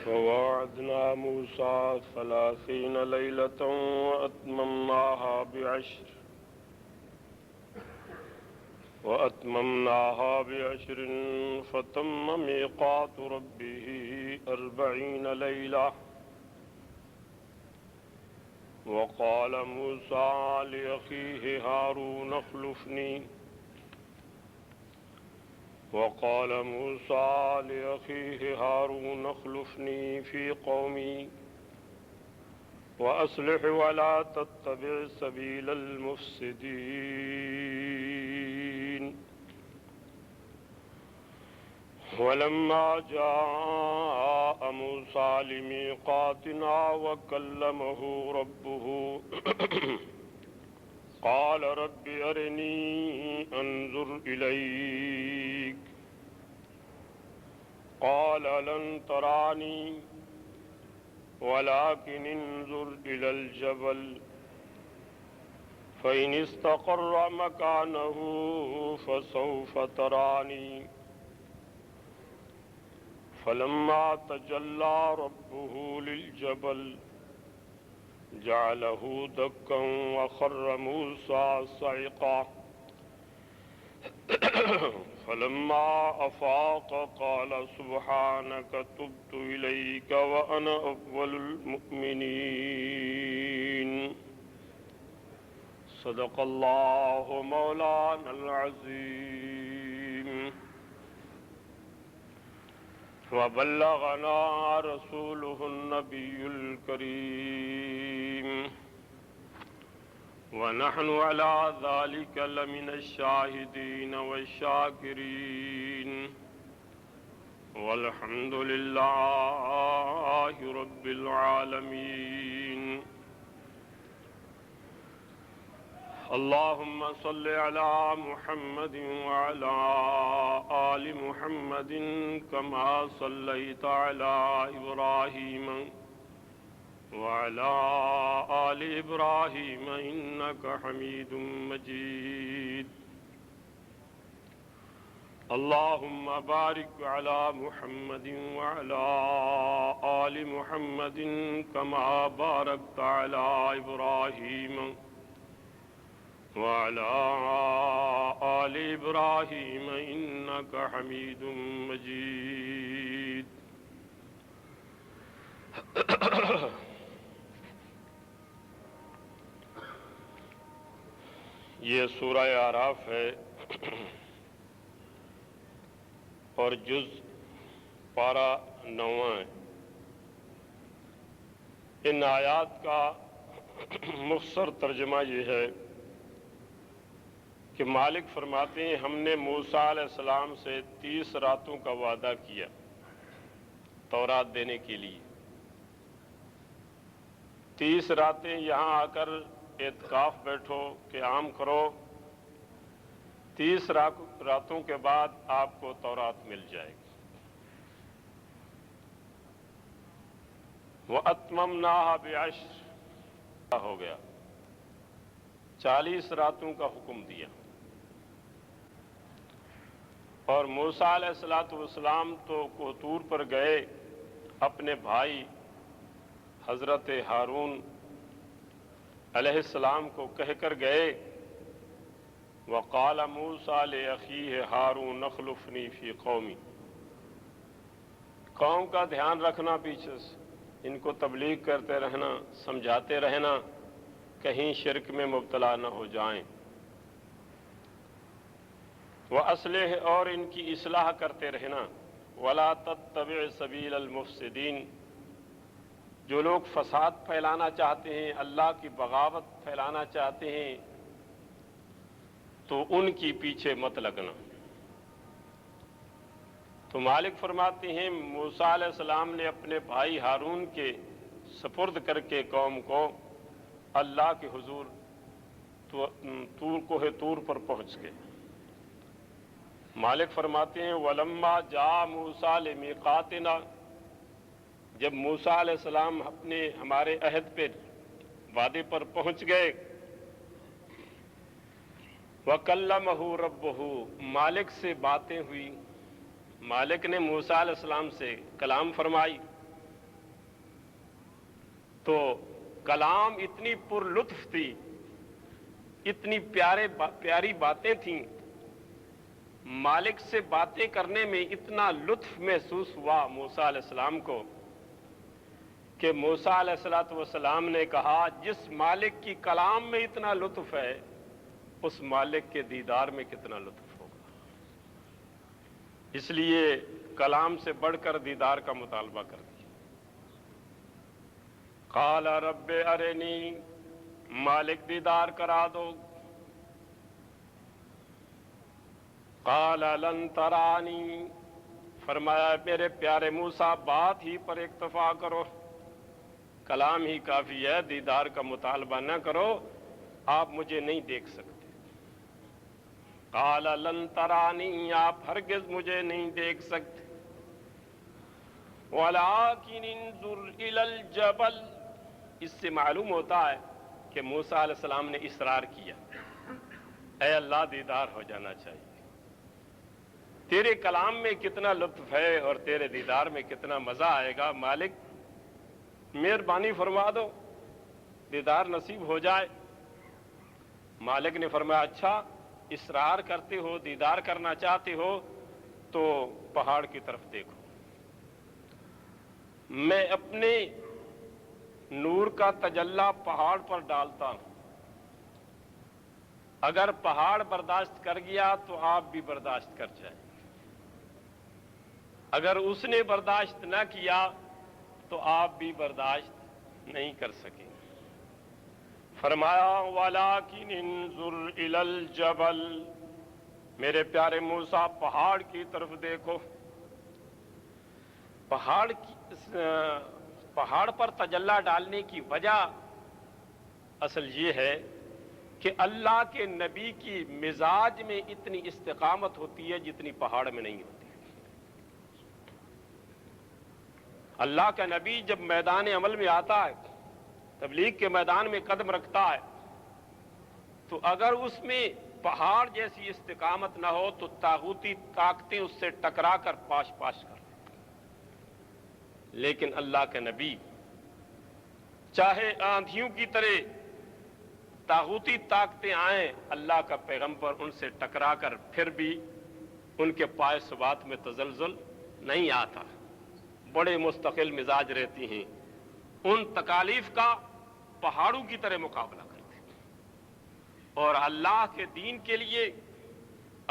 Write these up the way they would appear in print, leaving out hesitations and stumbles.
ووعدنا موسى 30 ليلة وأتممناها بعشر فتم ميقات ربه 40 ليلة. وقال موسى لأخيه هارون اخلفني في قومي وأصلح ولا تتبع سبيل المفسدين. ولما جاء موسى لميقاتنا وكلمه ربه قال رب أرني أنظر إليك قال لن تراني ولكن انظر إلى الجبل فإن استقر مكانه فسوف تراني. فلما تجلى ربه للجبل جعله دكا وخر موسى صعقا. فلما أفاق قال سبحانك تبت إليك وأنا أول المؤمنين. صدق الله مولانا العظيم. وبلغنا رسوله النبي الكريم ونحن على ذلك لمن الشاهدين والشاكرين والحمد لله رب العالمين. اللهم صل على محمد وعلى آل محمد كما صليت على إبراهيم وعلى آل إبراهيم إنك حميد مجيد. اللهم بارك على محمد وعلى آل محمد كما باركت على إبراهيم وعلى آل إبراهيم إنك حميد مجيد. یہ سورہ اعراف ہے اور جز پارہ 9 ہے. ان آیات کا مختصر ترجمہ یہ ہے کہ مالک فرماتے ہیں ہم نے موسیٰ علیہ السلام سے 30 راتوں کا وعدہ کیا تورات دینے کے لیے. 30 راتیں یہاں آ کر اعتکاف بیٹھو قیام کرو، 30 راتوں کے بعد آپ کو تورات مل جائے گی. وَأَتْمَمْنَاهَا بِعَشْرٍ ہو گیا، 40 راتوں کا حکم دیا. اور موسیٰ علیہ السلام تو کوہ پر گئے، اپنے بھائی حضرت ہارون علیہ السلام کو کہہ کر گئے. وقال موسیٰ لأخیہ ہارون اخلفنی فی قومی. قوم کا دھیان رکھنا، پیچھے سے ان کو تبلیغ کرتے رہنا، سمجھاتے رہنا، کہیں شرک میں مبتلا نہ ہو جائیں. وَأَصْلِحْ اور ان کی اصلاح کرتے رہنا. وَلَا تَتَّبِعْ سَبِيلَ الْمُفْسِدِينَ جو لوگ فساد پھیلانا چاہتے ہیں، اللہ کی بغاوت پھیلانا چاہتے ہیں، تو ان کی پیچھے مت لگنا. تو مالک فرماتے ہیں موسیٰ علیہ السلام نے اپنے بھائی ہارون کے سپرد کر کے قوم کو اللہ کے حضور کوہ طور پر پہنچ گئے. مالک فرماتے ہیں وَلَمَّا جَاءَ مُوسَىٰ لِمِيقَاتِنَا جب موسیٰ علیہ السلام ہمارے عہد پہ وعدے پر پہنچ گئے. وَكَلَّمَهُ رَبُّهُ مالک سے باتیں ہوئی، مالک نے موسیٰ علیہ السلام سے کلام فرمائی. تو کلام اتنی پر لطف تھی، اتنی پیاری باتیں تھیں، مالک سے باتیں کرنے میں اتنا لطف محسوس ہوا موسیٰ علیہ السلام کو کہ موسیٰ علیہ السلام نے کہا جس مالک کی کلام میں اتنا لطف ہے اس مالک کے دیدار میں کتنا لطف ہوگا۔ اس لیے کلام سے بڑھ کر دیدار کا مطالبہ کر دیا۔ قال رب ارنی، مالک دیدار کرا دو۔ قال لن ترانی، فرمایا میرے پیارے موسیٰ بات ہی پر اکتفا کرو، کلام ہی کافی ہے، دیدار کا مطالبہ نہ کرو، آپ مجھے نہیں دیکھ سکتے۔ قال لن ترانی، آپ ہرگز مجھے نہیں دیکھ سکتے، ولکن انظر الی الجبل، اس سے معلوم ہوتا ہے کہ موسیٰ علیہ السلام نے اصرار کیا، اے اللہ دیدار ہو جانا چاہیے، تیرے کلام میں کتنا لطف ہے اور تیرے دیدار میں کتنا مزہ آئے گا، مالک مہربانی فرما دو دیدار نصیب ہو جائے۔ مالک نے فرمایا اچھا اصرار کرتے ہو، دیدار کرنا چاہتے ہو تو پہاڑ کی طرف دیکھو، میں اپنے نور کا تجلی پہاڑ پر ڈالتا ہوں، اگر پہاڑ برداشت کر گیا تو آپ بھی برداشت کر جائیں، اگر اس نے برداشت نہ کیا تو آپ بھی برداشت نہیں کر سکیں۔ فرمایا وَلَٰكِنْ انظُرْ إِلَى الْجَبَلِ، میرے پیارے موسیٰ پہاڑ کی طرف دیکھو۔ پہاڑ پر تجلی ڈالنے کی وجہ اصل یہ ہے کہ اللہ کے نبی کی مزاج میں اتنی استقامت ہوتی ہے جتنی پہاڑ میں نہیں ہوتی۔ اللہ کا نبی جب میدان عمل میں آتا ہے، تبلیغ کے میدان میں قدم رکھتا ہے، تو اگر اس میں پہاڑ جیسی استقامت نہ ہو تو طاغوتی طاقتیں اس سے ٹکرا کر پاش پاش کر دیتی۔ لیکن اللہ کے نبی چاہے آندھیوں کی طرح طاغوتی طاقتیں آئیں، اللہ کا پیغمبر ان سے ٹکرا کر پھر بھی ان کے پائے ثبات میں تزلزل نہیں آتا، بڑے مستقل مزاج رہتی ہیں، ان تکالیف کا پہاڑوں کی طرح مقابلہ کرتے ہیں، اور اللہ کے دین کے لیے،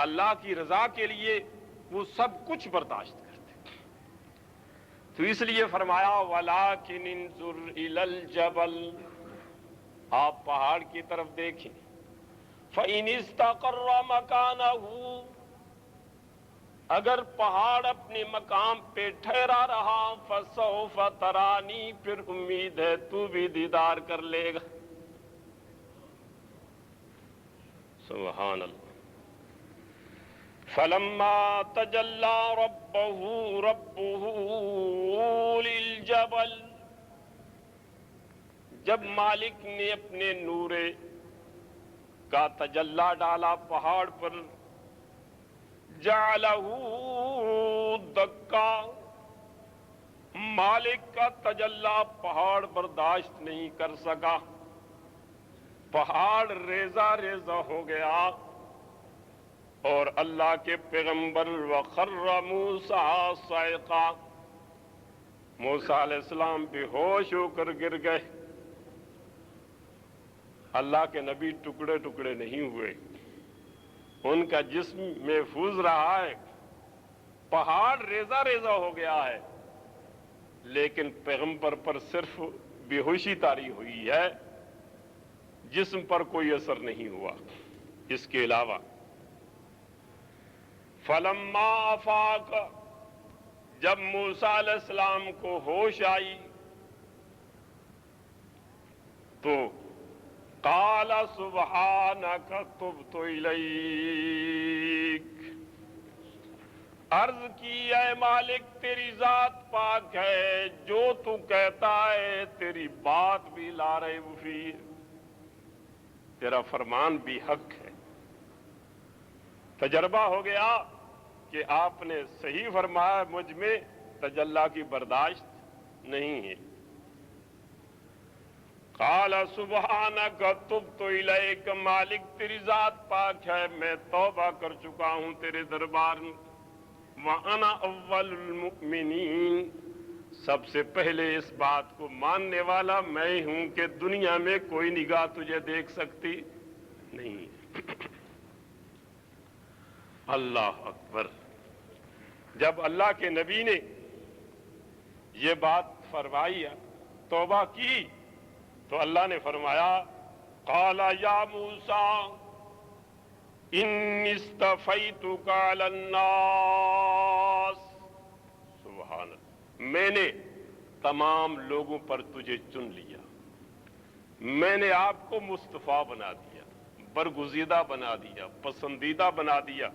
اللہ کی رضا کے لیے وہ سب کچھ برداشت کرتے ہیں۔ تو اس لیے فرمایا وَلَٰكِنْ انظُرْ إِلَى الْجَبَلِ، آپ پہاڑ کی طرف دیکھیں، فَإِنِ اسْتَقَرَّ مَكَانَهُ، اگر پہاڑ اپنے مقام پہ ٹھہرا رہا، فَسَوْفَ تَرَانِي، پھر امید ہے تو بھی دیدار کر لے گا۔ سبحان اللہ۔ فَلَمَّا تَجَلَّى رَبُّهُ لِلْجَبَلِ، جب مالک نے اپنے نور کا تجلی ڈالا پہاڑ پر، جعلہ دکا، مالک کا تجلی پہاڑ برداشت نہیں کر سکا، پہاڑ ریزہ ریزہ ہو گیا، اور اللہ کے پیغمبر وخر موسیٰ صعقا، موسیٰ علیہ السلام بے ہوش ہو کر گر گئے۔ اللہ کے نبی ٹکڑے ٹکڑے نہیں ہوئے، ان کا جسم محفوظ رہا ہے، پہاڑ ریزہ ریزہ ہو گیا ہے، لیکن پیغمبر پر صرف بے ہوشی طاری ہوئی ہے، جسم پر کوئی اثر نہیں ہوا۔ اس کے علاوہ فلما افاق، جب موسیٰ علیہ السلام کو ہوش آئی تو قال سبحانک تبت الیک، عرض کی اے مالک تیری ذات پاک ہے، جو تو کہتا ہے تیری بات بھی لا ریب فیہ، تیرا فرمان بھی حق ہے۔ تجربہ ہو گیا کہ آپ نے صحیح فرمایا، مجھ میں تجلی کی برداشت نہیں ہے۔ قال سبحانک تبت الیک، مالک تیری ذات پاک ہے، میں توبہ کر چکا ہوں تیرے دربار میں، وَأَنَا أَوَّلُ الْمُؤْمِنِينَ، سب سے پہلے اس بات کو ماننے والا میں ہوں کہ دنیا میں کوئی نگاہ تجھے دیکھ سکتی نہیں۔ اللہ اکبر۔ جب اللہ کے نبی نے یہ بات فرمائی، توبہ کی، تو اللہ نے فرمایا قال یا موسیٰ انی اصطفیتک علی الناس، سبحان اللہ، میں نے تمام لوگوں پر تجھے چن لیا، میں نے آپ کو مصطفیٰ بنا دیا، برگزیدہ بنا دیا، پسندیدہ بنا دیا،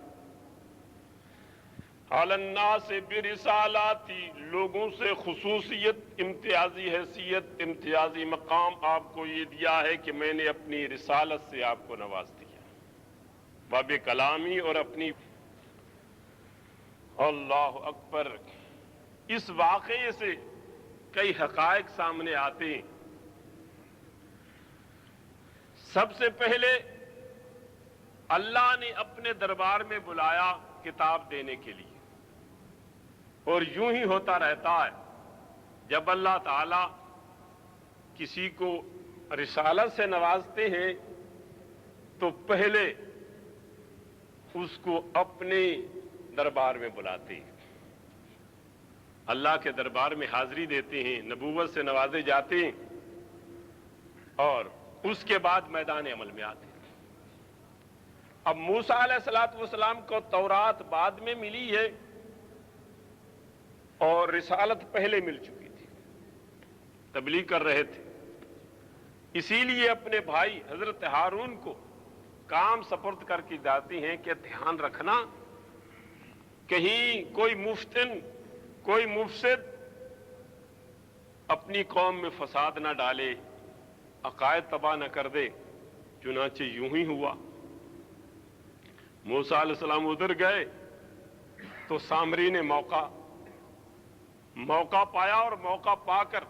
علی الناس برسالاتی، لوگوں سے خصوصیت، امتیازی حیثیت، امتیازی مقام آپ کو یہ دیا ہے کہ میں نے اپنی رسالت سے آپ کو نواز دیا، باب کلامی اور اپنی۔ اللہ اکبر۔ اس واقعے سے کئی حقائق سامنے آتے ہیں۔ سب سے پہلے اللہ نے اپنے دربار میں بلایا کتاب دینے کے لیے، اور یوں ہی ہوتا رہتا ہے، جب اللہ تعالی کسی کو رسالت سے نوازتے ہیں تو پہلے اس کو اپنے دربار میں بلاتے ہیں، اللہ کے دربار میں حاضری دیتے ہیں، نبوت سے نوازے جاتے ہیں، اور اس کے بعد میدان عمل میں آتے ہیں۔ اب موسیٰ علیہ السلام کو تورات بعد میں ملی ہے اور رسالت پہلے مل چکی تھی، تبلیغ کر رہے تھے، اسی لیے اپنے بھائی حضرت ہارون کو کام سپرد کر کے جاتے ہیں کہ دھیان رکھنا کہیں کوئی مفتن، کوئی مفسد اپنی قوم میں فساد نہ ڈالے، عقائد تباہ نہ کر دے۔ چنانچہ یوں ہی ہوا، موسیٰ علیہ السلام ادھر گئے تو سامری نے موقع پایا، اور موقع پا کر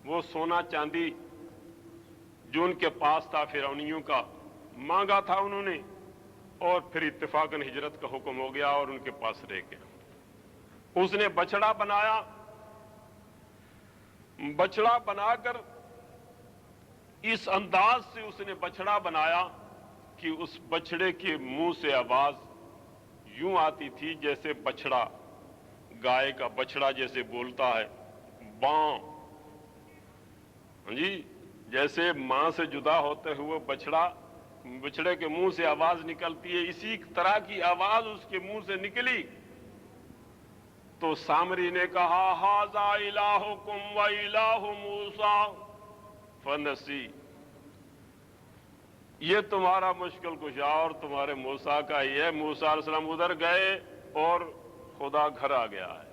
وہ سونا چاندی جو ان کے پاس تھا فرعونیوں کا مانگا تھا انہوں نے، اور پھر اتفاقاً ہجرت کا حکم ہو گیا اور ان کے پاس رہ گیا۔ اس نے بچڑا بنایا، بچڑا بنا کر اس انداز سے اس نے بچڑا بنایا کہ اس بچڑے کے منہ سے آواز یوں آتی تھی جیسے بچڑا، گائے کا بچڑا جیسے بولتا ہے، باں، جی، جیسے ماں سے جدا ہوتے ہوئے بچڑے کے منہ سے آواز نکلتی ہے، اسی طرح کی آواز اس کے منہ سے نکلی۔ تو سامری نے کہا ھذا الہکم و الہ موسیٰ فنسی، یہ تمہارا مشکل کشا اور تمہارے موسیٰ کا ہی ہے۔ موسیٰ علیہ السلام ادھر گئے اور خدا گھر آ گیا ہے،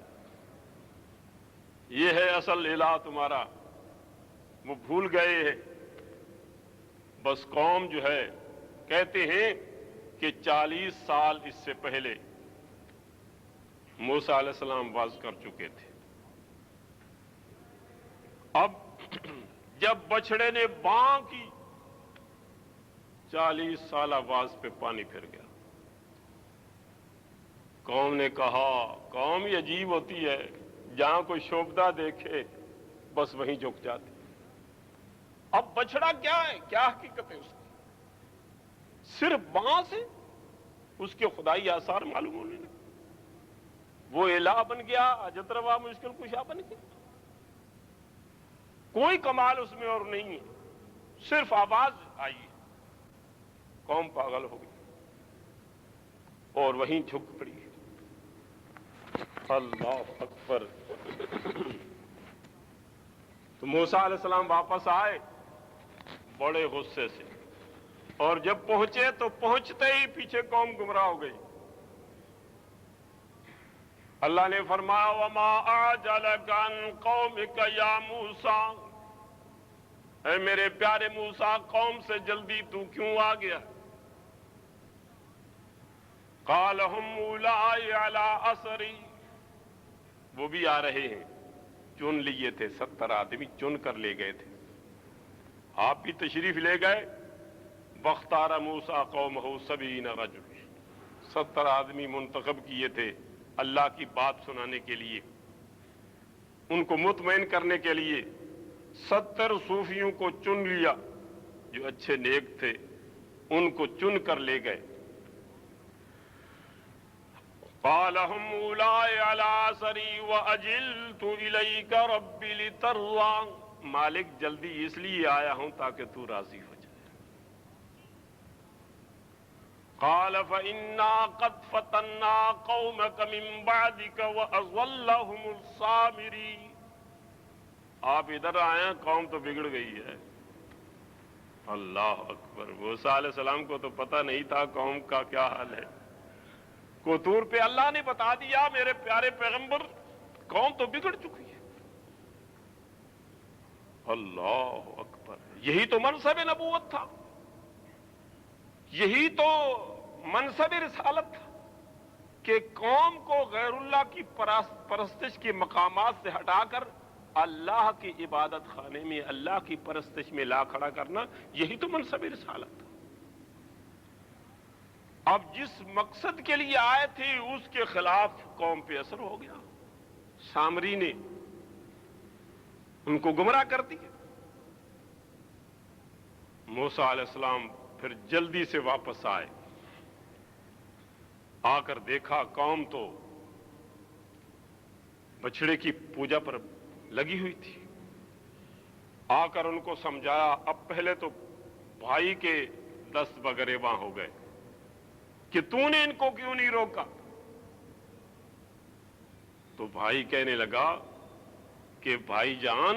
یہ ہے اصل الہ تمہارا، وہ بھول گئے ہیں۔ بس قوم جو ہے، کہتے ہیں کہ 40 سال اس سے پہلے موسیٰ علیہ السلام واز کر چکے تھے۔ اب جب بچڑے نے باں کی، 40 سال آواز پہ پانی پھر گیا۔ قوم نے کہا، قوم یہ عجیب ہوتی ہے، جہاں کوئی شوبدہ دیکھے بس وہیں جھک جاتی۔ اب بچڑا کیا ہے، کیا حقیقت ہے اس کی؟ صرف باں سے اس کے خدائی آثار معلوم ہونے لگے، وہ الہ بن گیا، حاجت روا مشکل کشا بن گیا۔ کوئی کمال اس میں اور نہیں ہے، صرف آواز آئی، قوم پاگل ہو گئی اور وہیں جھک پڑی۔ اللہ اکبر۔ تو موسیٰ علیہ السلام واپس آئے بڑے غصے سے، اور جب پہنچے تو پہنچتے ہی پیچھے قوم گمراہ ہو گئی۔ اللہ نے فرمایا وما اعجلک عن قومک یا موسیٰ، اے میرے پیارے موسیٰ، قوم سے جلدی تو کیوں آ گیا؟ قال ہم اولائی علی اثری، وہ بھی آ رہے ہیں، چن لیے تھے، 70 آدمی چن کر لے گئے تھے، آپ بھی تشریف لے گئے. وَاخْتَارَ مُوسَىٰ قَوْمَهُ 70 رَجُلًا، 70 آدمی منتخب کیے تھے اللہ کی بات سنانے کے لیے، ان کو مطمئن کرنے کے لیے. 70 صوفیوں کو چن لیا جو اچھے نیک تھے، ان کو چن کر لے گئے. قَالَ هُمْ أُولَٰئِ عَلَىٰ أَثَرِي وَأَجِلْتُ إِلَيْكَ رَبِّ لِتَرْضَىٰ، مالک جلدی اس لیے آیا ہوں تاکہ تو راضی ہو جائے. قَالَ فَإِنَّا قَدْ فَتَنَّا قَوْمَكَ مِن بَعْدِكَ وَأَضَلَّهُمُ السَّامِرِينَ، آپ ادھر آئے ہیں، قوم تو بگڑ گئی ہے. اللہ اکبر. موسیٰ علیہ السلام کو تو پتہ نہیں تھا قوم کا کیا حال ہے. کوطور پہ اللہ نے بتا دیا میرے پیارے پیغمبر قوم تو بگڑ چکی ہے. اللہ اکبر. یہی تو منصب نبوت تھا، یہی تو منصب رسالت تھا کہ قوم کو غیر اللہ کی پرستش کے مقامات سے ہٹا کر اللہ کی عبادت خانے میں اللہ کی پرستش میں لا کھڑا کرنا، یہی تو منصب رسالت تھا. اب جس مقصد کے لیے آئے تھے اس کے خلاف قوم پہ اثر ہو گیا. سامری نے ان کو گمراہ کر دیا. موسیٰ علیہ السلام پھر جلدی سے واپس آئے. آ کر دیکھا قوم تو بچھڑے کی پوجا پر لگی ہوئی تھی. آ کر ان کو سمجھایا. اب پہلے تو بھائی کے دست بگریباں ہو گئے کہ تو نے ان کو کیوں نہیں روکا. تو بھائی کہنے لگا کہ بھائی جان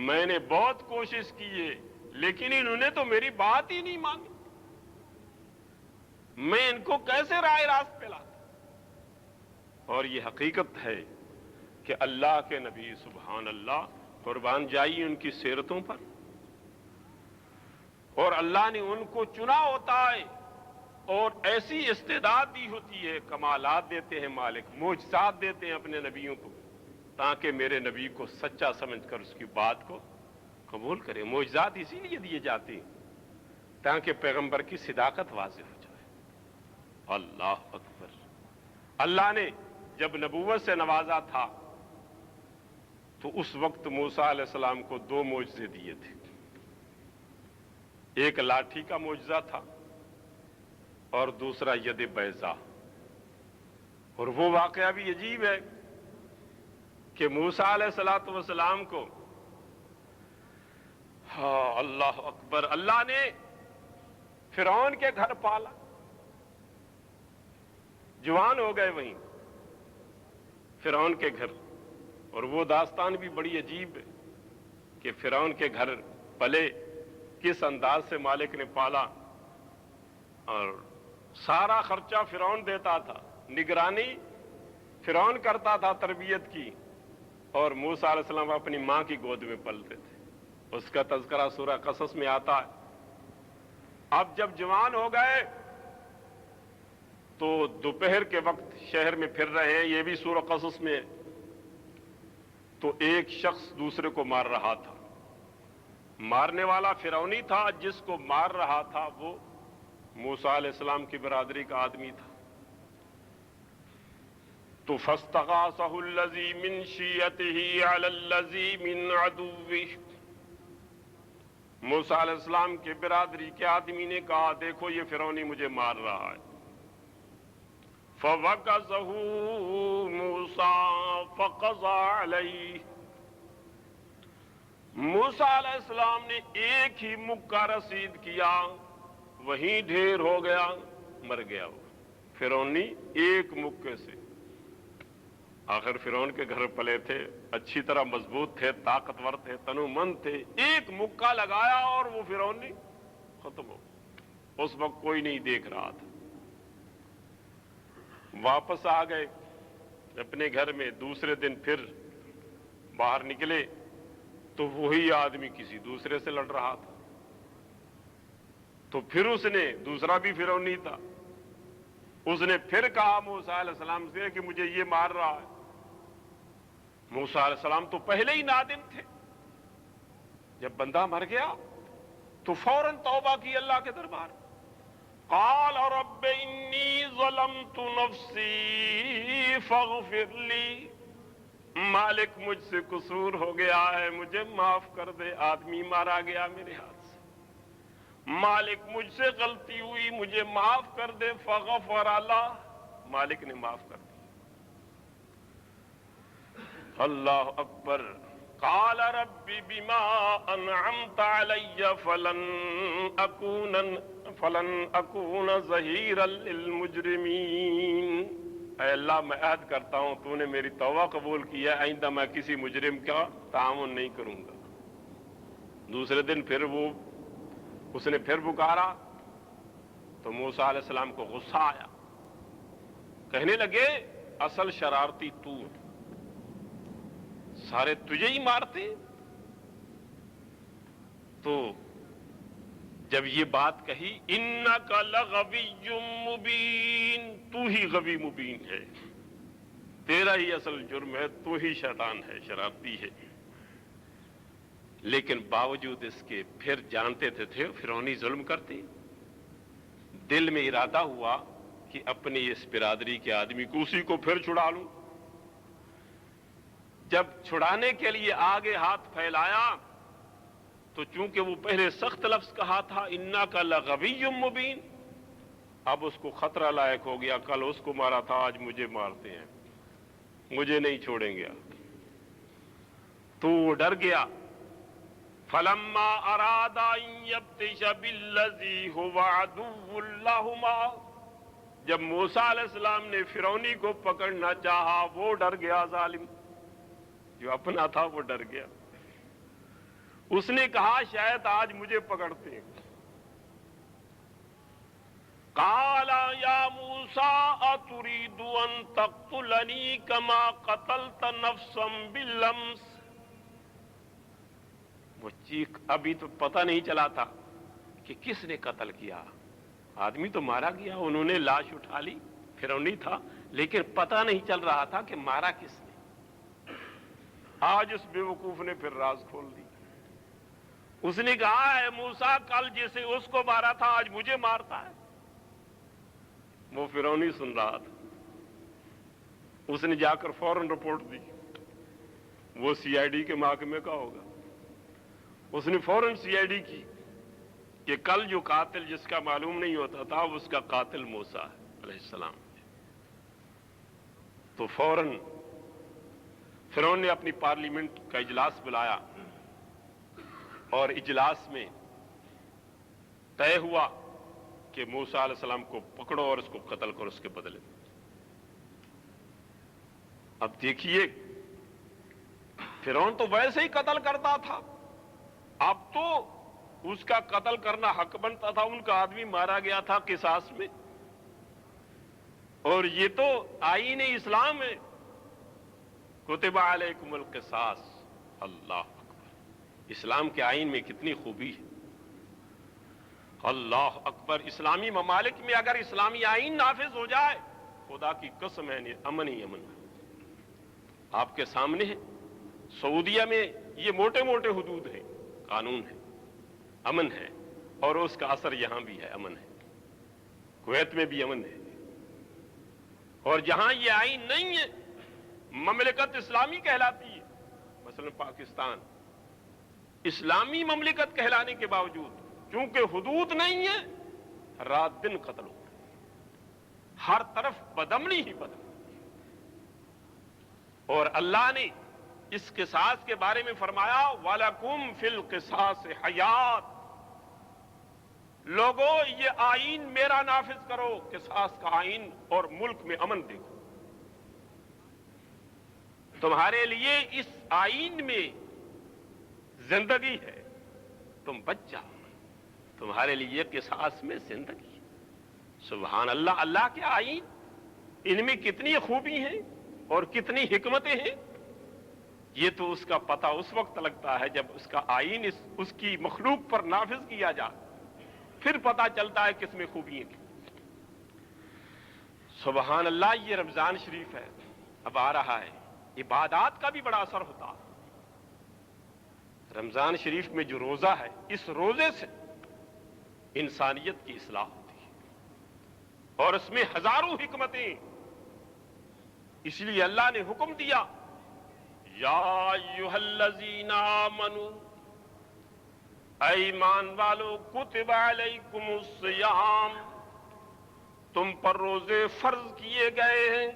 میں نے بہت کوشش کی ہے لیکن انہوں نے تو میری بات ہی نہیں مانی، میں ان کو کیسے راہ راست پہ لاتا. اور یہ حقیقت ہے کہ اللہ کے نبی سبحان اللہ قربان جائیے ان کی سیرتوں پر، اور اللہ نے ان کو چنا ہوتا ہے اور ایسی استعداد دی ہوتی ہے، کمالات دیتے ہیں مالک، معجزات دیتے ہیں اپنے نبیوں کو تاکہ میرے نبی کو سچا سمجھ کر اس کی بات کو قبول کرے. معجزات اسی لیے دیے جاتے ہیں تاکہ پیغمبر کی صداقت واضح ہو جائے. اللہ اکبر. اللہ نے جب نبوت سے نوازا تھا تو اس وقت موسیٰ علیہ السلام کو 2 معجزے دیے تھے. ایک لاٹھی کا معجزہ تھا اور دوسرا ید بیضا. اور وہ واقعہ بھی عجیب ہے کہ موسیٰ علیہ السلام کو اللہ اکبر اللہ نے فرعون کے گھر پالا، جوان ہو گئے وہیں فرعون کے گھر. اور وہ داستان بھی بڑی عجیب ہے کہ فرعون کے گھر پلے، کس انداز سے مالک نے پالا، اور سارا خرچہ فرعون دیتا تھا، نگرانی فرعون کرتا تھا تربیت کی، اور موسیٰ علیہ السلام اپنی ماں کی گود میں پلتے تھے. اس کا تذکرہ سورہ قصص میں آتا ہے. اب جب جوان ہو گئے تو دوپہر کے وقت شہر میں پھر رہے ہیں، یہ بھی سورہ قصص میں، تو ایک شخص دوسرے کو مار رہا تھا. مارنے والا فرعونی تھا، جس کو مار رہا تھا وہ موسیٰ علیہ السلام کی برادری کا آدمی تھا. تو فاستغاثہ الذی من شیعتہ علی الذی من عدوہ، موسیٰ علیہ السلام کے برادری کے آدمی نے کہا دیکھو یہ فرعونی مجھے مار رہا ہے. فوقظہ موسیٰ فقضى علیہ، موسیٰ علیہ السلام نے ایک ہی مکہ رسید کیا، وہیں ڈھیر ہو گیا، مر گیا وہ فرعونی ایک مکے سے. آخر فرعون کے گھر پلے تھے، اچھی طرح مضبوط تھے، طاقتور تھے، تنومند تھے، ایک مکہ لگایا اور وہ فرعونی ختم ہو. اس وقت کوئی نہیں دیکھ رہا تھا. واپس آ گئے اپنے گھر میں. دوسرے دن پھر باہر نکلے تو وہی آدمی کسی دوسرے سے لڑ رہا تھا. تو پھر اس نے، دوسرا بھی فرعونی تھا، اس نے پھر کہا موسیٰ علیہ السلام سے کہ مجھے یہ مار رہا ہے. موسیٰ علیہ السلام تو پہلے ہی نادم تھے. جب بندہ مر گیا تو فوراً توبہ کی اللہ کے دربار. قال رب انی ظلمت نفسی فاغفر لی، مالک مجھ سے قصور ہو گیا ہے، مجھے معاف کر دے. آدمی مارا گیا میرے ہاتھ سے، مالک مجھ سے غلطی ہوئی، مجھے معاف کر دے. فغفر اللہ، مالک نے معاف کر دیا. اللہ اکبر. قال رب بما انعمت علی فلن اکون ظہیرا للمجرمین. اے اللہ میں عہد کرتا ہوں تو نے میری توبہ قبول کی ہے، آئندہ میں کسی مجرم کا تعاون نہیں کروں گا. دوسرے دن پھر اس نے پھر پکارا تو موسیٰ علیہ السلام کو غصہ آیا. کہنے لگے اصل شرارتی تو، سارے تجھے ہی مارتے. تو جب یہ بات کہی انک لغوی مبین، تو ہی غوی مبین ہے، تیرا ہی اصل جرم ہے، تو ہی شیطان ہے، شرارتی ہے. لیکن باوجود اس کے پھر جانتے تھے فرعونی ظلم کرتے. دل میں ارادہ ہوا کہ اپنی اس برادری کے آدمی کو اسی کو پھر چھڑا لوں. جب چھڑانے کے لیے آگے ہاتھ پھیلایا تو چونکہ وہ پہلے سخت لفظ کہا تھا انک لغوی مبین، اب اس کو خطرہ لائق ہو گیا. کل اس کو مارا تھا، آج مجھے مارتے ہیں، مجھے نہیں چھوڑیں گے. تو وہ ڈر گیا. فلما اراد ان یبطش بالذی هو عدو لہما، جب موسیٰ علیہ السلام نے فرعونی کو پکڑنا چاہا وہ ڈر گیا. ظالم جو اپنا تھا وہ ڈر گیا. اس نے کہا شاید آج مجھے پکڑتے ہیں. قال یا موسیٰ اتريد ان تقتلنی کما قتلت نفسا بالامس. وہ چیخ، ابھی تو پتہ نہیں چلا تھا کہ کس نے قتل کیا. آدمی تو مارا گیا، انہوں نے لاش اٹھا لی، فرعونی تھا، لیکن پتہ نہیں چل رہا تھا کہ مارا کس نے. آج اس بے وقوف نے پھر راز کھول دی. اس نے کہا اے موسیٰ کل جیسے اس کو مارا تھا آج مجھے مارتا ہے. وہ فرعونی سن رہا تھا. اس نے جا کر فوراً رپورٹ دی. وہ سی آئی ڈی کے محکمے کا ہوگا. اس نے فوراً سی آئی ڈی کی کہ کل جو قاتل جس کا معلوم نہیں ہوتا تھا اس کا قاتل موسیٰ علیہ السلام. تو فوراً فرعون نے اپنی پارلیمنٹ کا اجلاس بلایا اور اجلاس میں طے ہوا کہ موسیٰ علیہ السلام کو پکڑو اور اس کو قتل کرو اس کے بدلے. اب دیکھیے فرعون تو ویسے ہی قتل کرتا تھا، اب تو اس کا قتل کرنا حق بنتا تھا. ان کا آدمی مارا گیا تھا قصاص میں، اور یہ تو آئین اسلام ہے. کتب علیکم القصاص. اللہ اکبر. اسلام کے آئین میں کتنی خوبی ہے. اللہ اکبر. اسلامی ممالک میں اگر اسلامی آئین نافذ ہو جائے خدا کی قسم ہے امن ہی امن. آپ کے سامنے ہے سعودیہ میں یہ موٹے موٹے حدود ہیں، قانون ہے، امن ہے، اور اس کا اثر یہاں بھی ہے، امن ہے. کویت میں بھی امن ہے. اور جہاں یہ آئین نہیں ہے مملکت اسلامی کہلاتی ہے. مثلا پاکستان اسلامی مملکت کہلانے کے باوجود چونکہ حدود نہیں ہے رات دن قتل ہو، ہر طرف بدامنی ہی بدامنی. اور اللہ نے اس قصاص کے بارے میں فرمایا وَلَكُمْ فِي الْقِصَاصِ حَيَاتٌ. لوگو یہ آئین میرا نافذ کرو، قصاص کا آئین، اور ملک میں امن دیکھو. تمہارے لیے اس آئین میں زندگی ہے، تم بچ جاؤ. تمہارے لیے قصاص میں زندگی. سبحان اللہ. اللہ کے آئین، ان میں کتنی خوبی ہیں اور کتنی حکمتیں ہیں. یہ تو اس کا پتہ اس وقت لگتا ہے جب اس کا آئین اس کی مخلوق پر نافذ کیا جائے، پھر پتہ چلتا ہے کس میں خوبیاں ہیں. سبحان اللہ. یہ رمضان شریف ہے، اب آ رہا ہے. عبادات کا بھی بڑا اثر ہوتا ہے. رمضان شریف میں جو روزہ ہے، اس روزے سے انسانیت کی اصلاح ہوتی ہے، اور اس میں ہزاروں حکمتیں. اس لیے اللہ نے حکم دیا، یا ایھا الذین آمنوا، اے ایمان والو، کتب علیکم الصیام، تم پر روزے فرض کیے گئے ہیں،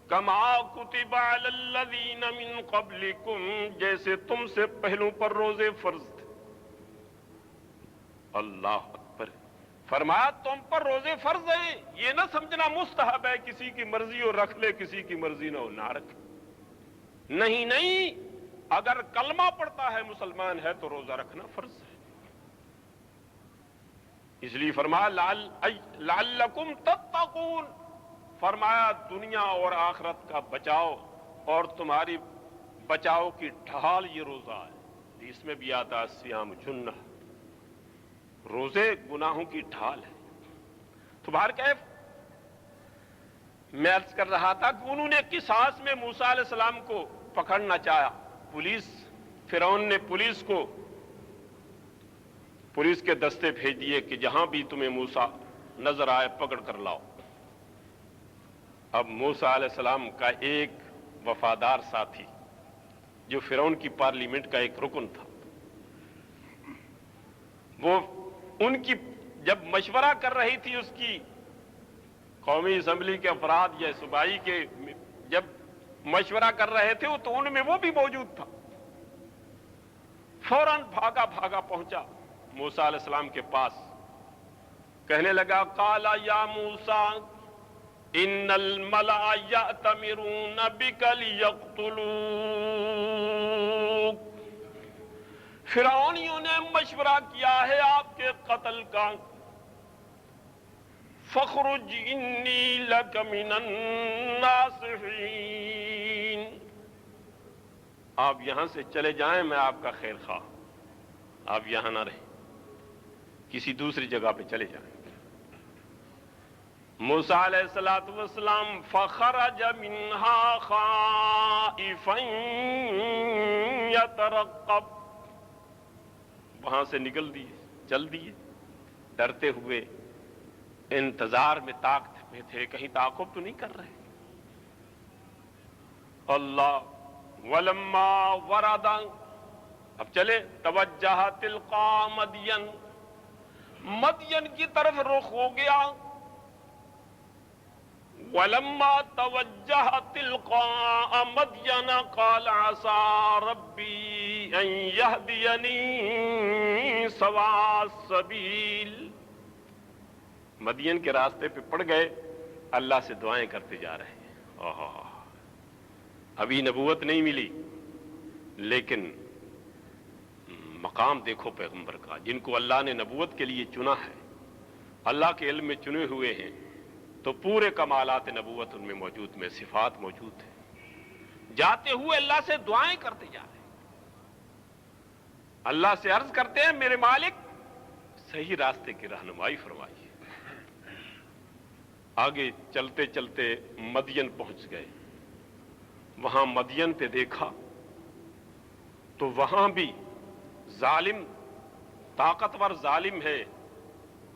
کما کتب علی الذین من قبلکم، جیسے تم سے پہلوں پر روزے فرض تھے. اللہ اکبر. فرمایا تم پر روزے فرض ہیں، یہ نہ سمجھنا مستحب ہے، کسی کی مرضی ہو رکھ لے، کسی کی مرضی نہ ہو نہ رکھے. نہیں نہیں، اگر کلمہ پڑھتا ہے، مسلمان ہے، تو روزہ رکھنا فرض ہے. اس لیے فرمایا لعلکم تتقون، فرمایا دنیا اور آخرت کا بچاؤ، اور تمہاری بچاؤ کی ڈھال یہ روزہ ہے. اس میں بھی آتا ہے سیام جنہ، روزے گناہوں کی ڈھال ہے. تو بہر کیف میں عرض کر رہا تھا کہ انہوں نے قصاص میں موسیٰ علیہ السلام کو پکڑنا چاہا. فرعون نے پولیس کے دستے بھیج دیے کہ جہاں بھی تمہیں موسیٰ نظر آئے پکڑ کر لاؤ. اب موسیٰ علیہ السلام کا ایک وفادار ساتھی جو فرعون کی پارلیمنٹ کا ایک رکن تھا، وہ ان کی جب مشورہ کر رہی تھی، اس کی قومی اسمبلی کے افراد یا صوبائی کے جب مشورہ کر رہے تھے تو ان میں وہ بھی موجود تھا. فوراً بھاگا پہنچا موسیٰ علیہ السلام کے پاس، کہنے لگا قال یا موسیٰ ان الملأ یأتمرون بک لیقتلوک، فرعونیوں نے مشورہ کیا ہے آپ کے قتل کا، فخرج انی لک من الناصحین، آپ یہاں سے چلے جائیں، میں آپ کا خیر خواہ، آپ یہاں نہ رہیں، کسی دوسری جگہ پہ چلے جائیں. موسیٰ علیہ السلام فخرج منہا خائفا یترقب، وہاں سے نکل دیے، چل دیے، ڈرتے ہوئے، انتظار میں طاقت میں تھے، کہیں تعاقب تو نہیں کر رہے. اللہ ولما ورد، اب چلے، توجہ تلقا مدین، مدین کی طرف رخ ہو گیا. ولما توجہ تلقاء مدین قال عسى ربی ان یہدینی سواء السبیل، مدین کے راستے پہ پڑ گئے، اللہ سے دعائیں کرتے جا رہے ہیں. ابھی نبوت نہیں ملی، لیکن مقام دیکھو پیغمبر کا، جن کو اللہ نے نبوت کے لیے چنا ہے، اللہ کے علم میں چنے ہوئے ہیں، تو پورے کمالات نبوت ان میں موجود، میں صفات موجود ہیں. جاتے ہوئے اللہ سے دعائیں کرتے جا رہے ہیں، اللہ سے عرض کرتے ہیں میرے مالک صحیح راستے کی رہنمائی فرمائیے. آگے چلتے چلتے مدین پہنچ گئے. وہاں مدین پہ دیکھا تو وہاں بھی ظالم، طاقتور ظالم ہے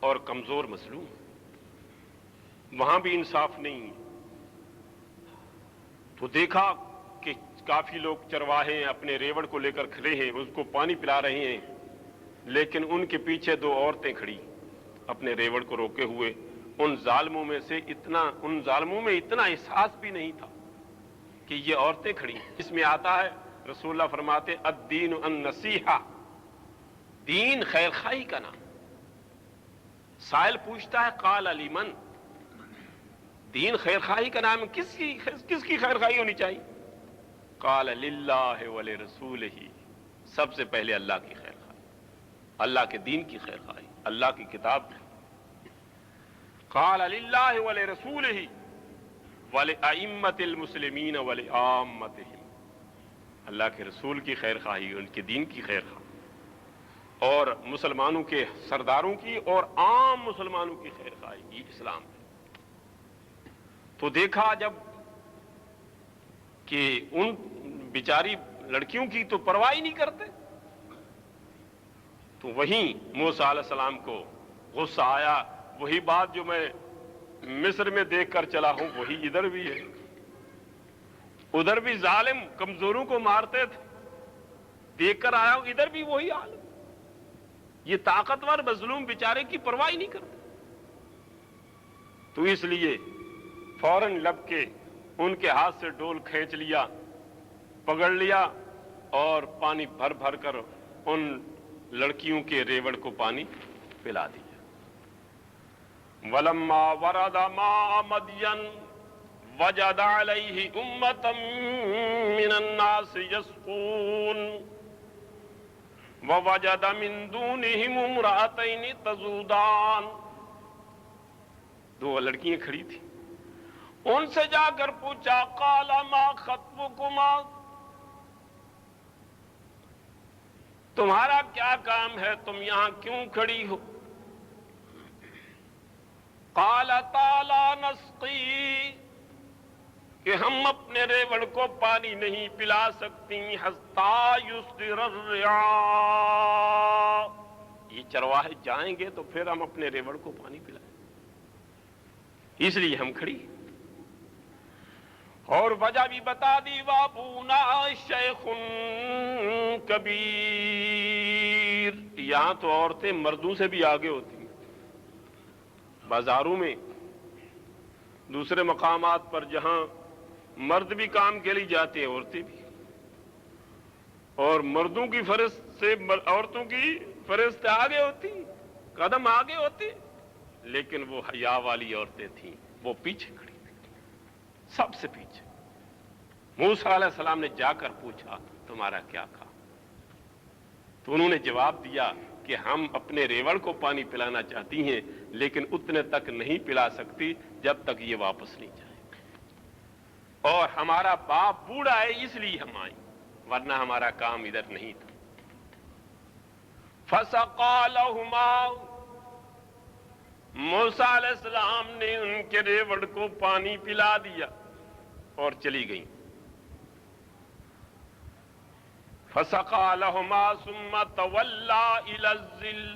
اور کمزور مظلوم، وہاں بھی انصاف نہیں. تو دیکھا کہ کافی لوگ چرواہے اپنے ریوڑ کو لے کر کھڑے ہیں، اس کو پانی پلا رہے ہیں، لیکن ان کے پیچھے دو عورتیں کھڑی اپنے ریوڑ کو روکے ہوئے. ان ظالموں میں اتنا احساس بھی نہیں تھا کہ یہ عورتیں کھڑی ہیں. اس میں آتا ہے، رسول اللہ فرماتے الدین النصیحہ، دین خیر خواہی کا نام. سائل پوچھتا ہے قال لمن، دین خیر خواہی کا نام، کس کی خیر خواہی ہونی چاہیے؟ قال للہ ولرسولہ، سب سے پہلے اللہ کی خیر خواہی، اللہ کے دین کی خیر خواہی، اللہ کی کتاب کی. قال للہ ولرسولہ ولأئمۃ المسلمین ولعامتہم، اللہ کے رسول کی خیر خواہی، ان کے دین کی خیر خواہی، اور مسلمانوں کے سرداروں کی اور عام مسلمانوں کی خیر خواہی، یہ اسلام ہے. تو دیکھا جب کہ ان بیچاری لڑکیوں کی تو پرواہ ہی نہیں کرتے، تو وہیں موسیٰ علیہ السلام کو غصہ آیا، وہی بات جو میں مصر میں دیکھ کر چلا ہوں وہی ادھر بھی ہے، ادھر بھی ظالم کمزوروں کو مارتے تھے، دیکھ کر آیا ہوں ادھر بھی وہی حال ہے۔ یہ طاقتور مظلوم بیچارے کی پرواہ نہیں کرتے، تو اس لیے فوراً لب کے ان کے ہاتھ سے ڈول کھینچ لیا، پکڑ لیا اور پانی بھر بھر کر ان لڑکیوں کے ریوڑ کو پانی پلا دیا۔ وَلَمَّا وَرَدَ مَاءَ مَدْيَنَ وَجَدَ عَلَيْهِ أُمَّةً مِّنَ النَّاسِ يَسْقُونَ وَوَجَدَ مِن دُونِهِمُ امْرَأَتَيْنِ تَذُودَانِ، دو لڑکیاں کھڑی تھیں، ان سے جا کر پوچھا قَالَ مَا خَطْبُكُمَا، تمہارا کیا کام ہے، تم یہاں کیوں کھڑی ہو؟ قَالَتَا لَا نَسْقِي، کہ ہم اپنے ریوڑ کو پانی نہیں پلا سکتی، حَتَّىٰ يُصْدِرَ الرِّعَاءُ، یہ چرواہے جائیں گے تو پھر ہم اپنے ریوڑ کو پانی پلائیں، اس لیے ہم کھڑی۔ اور وجہ بھی بتا دی، وَأَبُونَا شَيْخٌ کبیر، یہاں تو عورتیں مردوں سے بھی آگے ہوتی ہیں، بازاروں میں دوسرے مقامات پر جہاں مرد بھی کام کے لیے جاتے ہیں عورتیں بھی، اور مردوں کی فہرست سے عورتوں کی فہرست آگے ہوتی، قدم آگے ہوتی، لیکن وہ حیا والی عورتیں تھیں، وہ پیچھے کھڑی تھیں، سب سے پیچھے۔ موسیٰ علیہ السلام نے جا کر پوچھا تمہارا کیا کام؟ تو انہوں نے جواب دیا کہ ہم اپنے ریوڑ کو پانی پلانا چاہتی ہیں، لیکن اتنے تک نہیں پلا سکتی جب تک یہ واپس نہیں جائے، اور ہمارا باپ بوڑھا ہے اس لیے ہم آئیں، ورنہ ہمارا کام ادھر نہیں تھا۔ فَسَقَىٰ لَهُمَا، موسیٰ علیہ السلام نے ان کے ریوڑ کو پانی پلا دیا اور چلی گئیں۔ فَسَقَىٰ لَهُمَا ثُمَّ تَوَلَّىٰ إِلَى الظِّلِّ،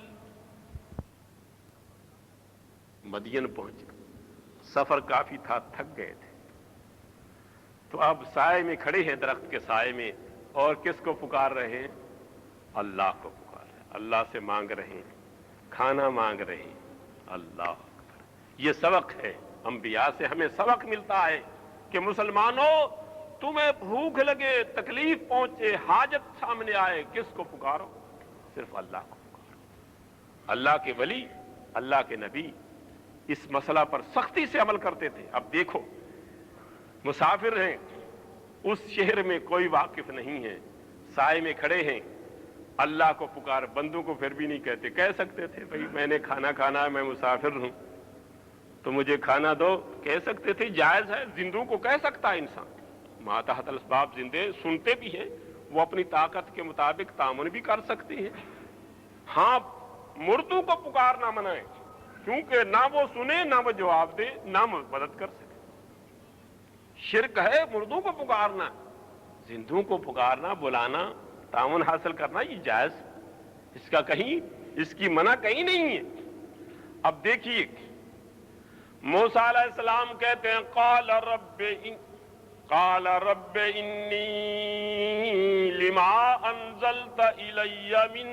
مدین پہنچ گئے، سفر کافی تھا، تھک گئے تھے، تو اب سائے میں کھڑے ہیں، درخت کے سائے میں، اور کس کو پکار رہے ہیں؟ اللہ کو پکار رہے ہیں، اللہ سے مانگ رہے ہیں، کھانا مانگ رہے ہیں، اللہ اکبر۔ یہ سبق ہے، انبیاء سے ہمیں سبق ملتا ہے کہ مسلمانوں تمہیں بھوک لگے، تکلیف پہنچے، حاجت سامنے آئے، کس کو پکارو؟ صرف اللہ کو پکارو۔ اللہ کے ولی، اللہ کے نبی اس مسئلہ پر سختی سے عمل کرتے تھے۔ اب دیکھو، مسافر ہیں، اس شہر میں کوئی واقف نہیں ہے، سائے میں کھڑے ہیں، اللہ کو پکار، بندوں کو پھر بھی نہیں کہتے، کہہ سکتے تھے بھئی میں نے کھانا کھانا ہے، میں مسافر ہوں تو مجھے کھانا دو، کہہ سکتے تھے، جائز ہے، زندوں کو کہہ سکتا ہے انسان، ماتحت الاسباب زندے سنتے بھی ہیں، وہ اپنی طاقت کے مطابق تعاون بھی کر سکتے ہیں۔ ہاں، مردوں کو پکارنا منع ہے، کیونکہ نہ وہ سنے، نہ وہ جواب دے، نہ مدد کر سکے۔ شرک ہے مردوں کو پکارنا، زندوں کو پکارنا، بلانا، تعاون حاصل کرنا، یہ جائز، اس کا کہیں، اس کی منع کہیں نہیں ہے۔ اب دیکھیے، موسیٰ علیہ السلام کہتے ہیں قال رب انی لما انزلت الی من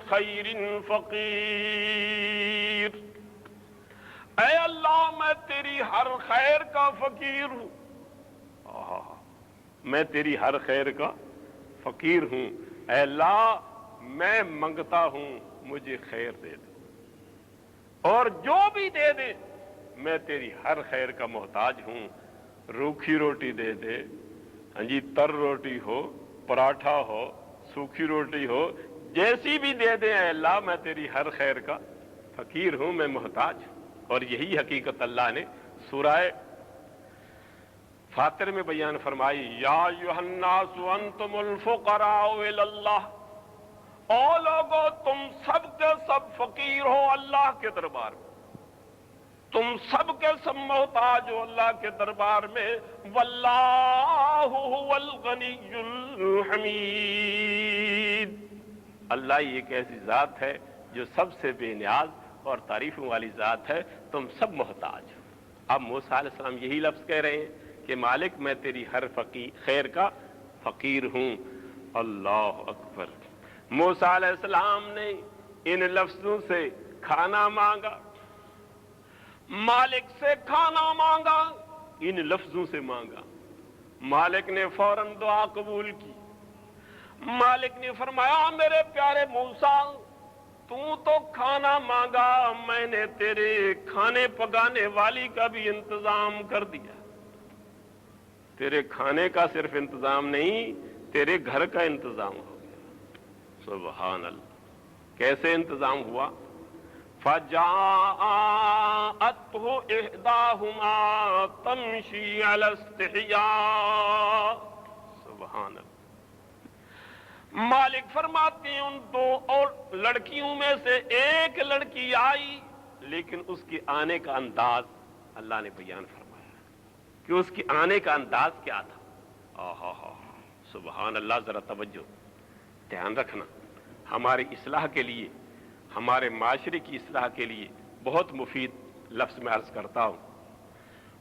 خیر فقیر، اے اللہ میں تیری ہر خیر کا فقیر ہوں، میں تیری ہر خیر کا فقیر ہوں، اے اللہ میں منگتا ہوں مجھے خیر دے دے، اور جو بھی دے دے میں تیری ہر خیر کا محتاج ہوں، روکھی روٹی دے دے، ہاں جی، تر روٹی ہو، پراٹھا ہو، سوکھی روٹی ہو، جیسی بھی دے دے اے اللہ میں تیری ہر خیر کا فقیر ہوں، میں محتاج ہوں۔ اور یہی حقیقت اللہ نے سورہ فاطر میں بیان فرمائی، یا ایھا الناس انتم الفقراء الی اللہ، او لوگو تم سب کے سب فقیر ہو اللہ کے دربار میں، تم سب کے سب محتاج ہو اللہ کے دربار میں، واللہ هو الغنی الحمید، اللہ ہی ایک ایسی ذات ہے جو سب سے بے نیاز اور تعریفوں والی ذات ہے، تم سب محتاج ہو۔ اب موسیٰ علیہ السلام یہی لفظ کہہ رہے ہیں کہ مالک میں تیری ہر خیر کا فقیر ہوں۔ اللہ اکبر۔ موسیٰ علیہ السلام نے ان لفظوں سے کھانا مانگا، مالک سے کھانا مانگا، ان لفظوں سے مانگا۔ مالک نے فوراً دعا قبول کی۔ مالک نے فرمایا میرے پیارے موسیٰ، تو کھانا مانگا، میں نے تیرے کھانے پکانے والی کا بھی انتظام کر دیا۔ تیرے کھانے کا صرف انتظام نہیں، تیرے گھر کا انتظام ہو گیا۔ سبحان اللہ۔ کیسے انتظام ہوا؟ فَجَاءَتْهُ إِحْدَاهُمَا تَمْشِي عَلَى اسْتِحْيَاءٍ۔ سبحان اللہ۔ مالک فرماتے ہیں ان دو اور لڑکیوں میں سے ایک لڑکی آئی، لیکن اس کے آنے کا انداز اللہ نے بیان فرمایا کہ اس کے آنے کا انداز کیا تھا۔ سبحان اللہ۔ ذرا توجہ، دھیان رکھنا، ہماری اصلاح کے لیے، ہمارے معاشرے کی اصلاح کے لیے بہت مفید لفظ میں عرض کرتا ہوں۔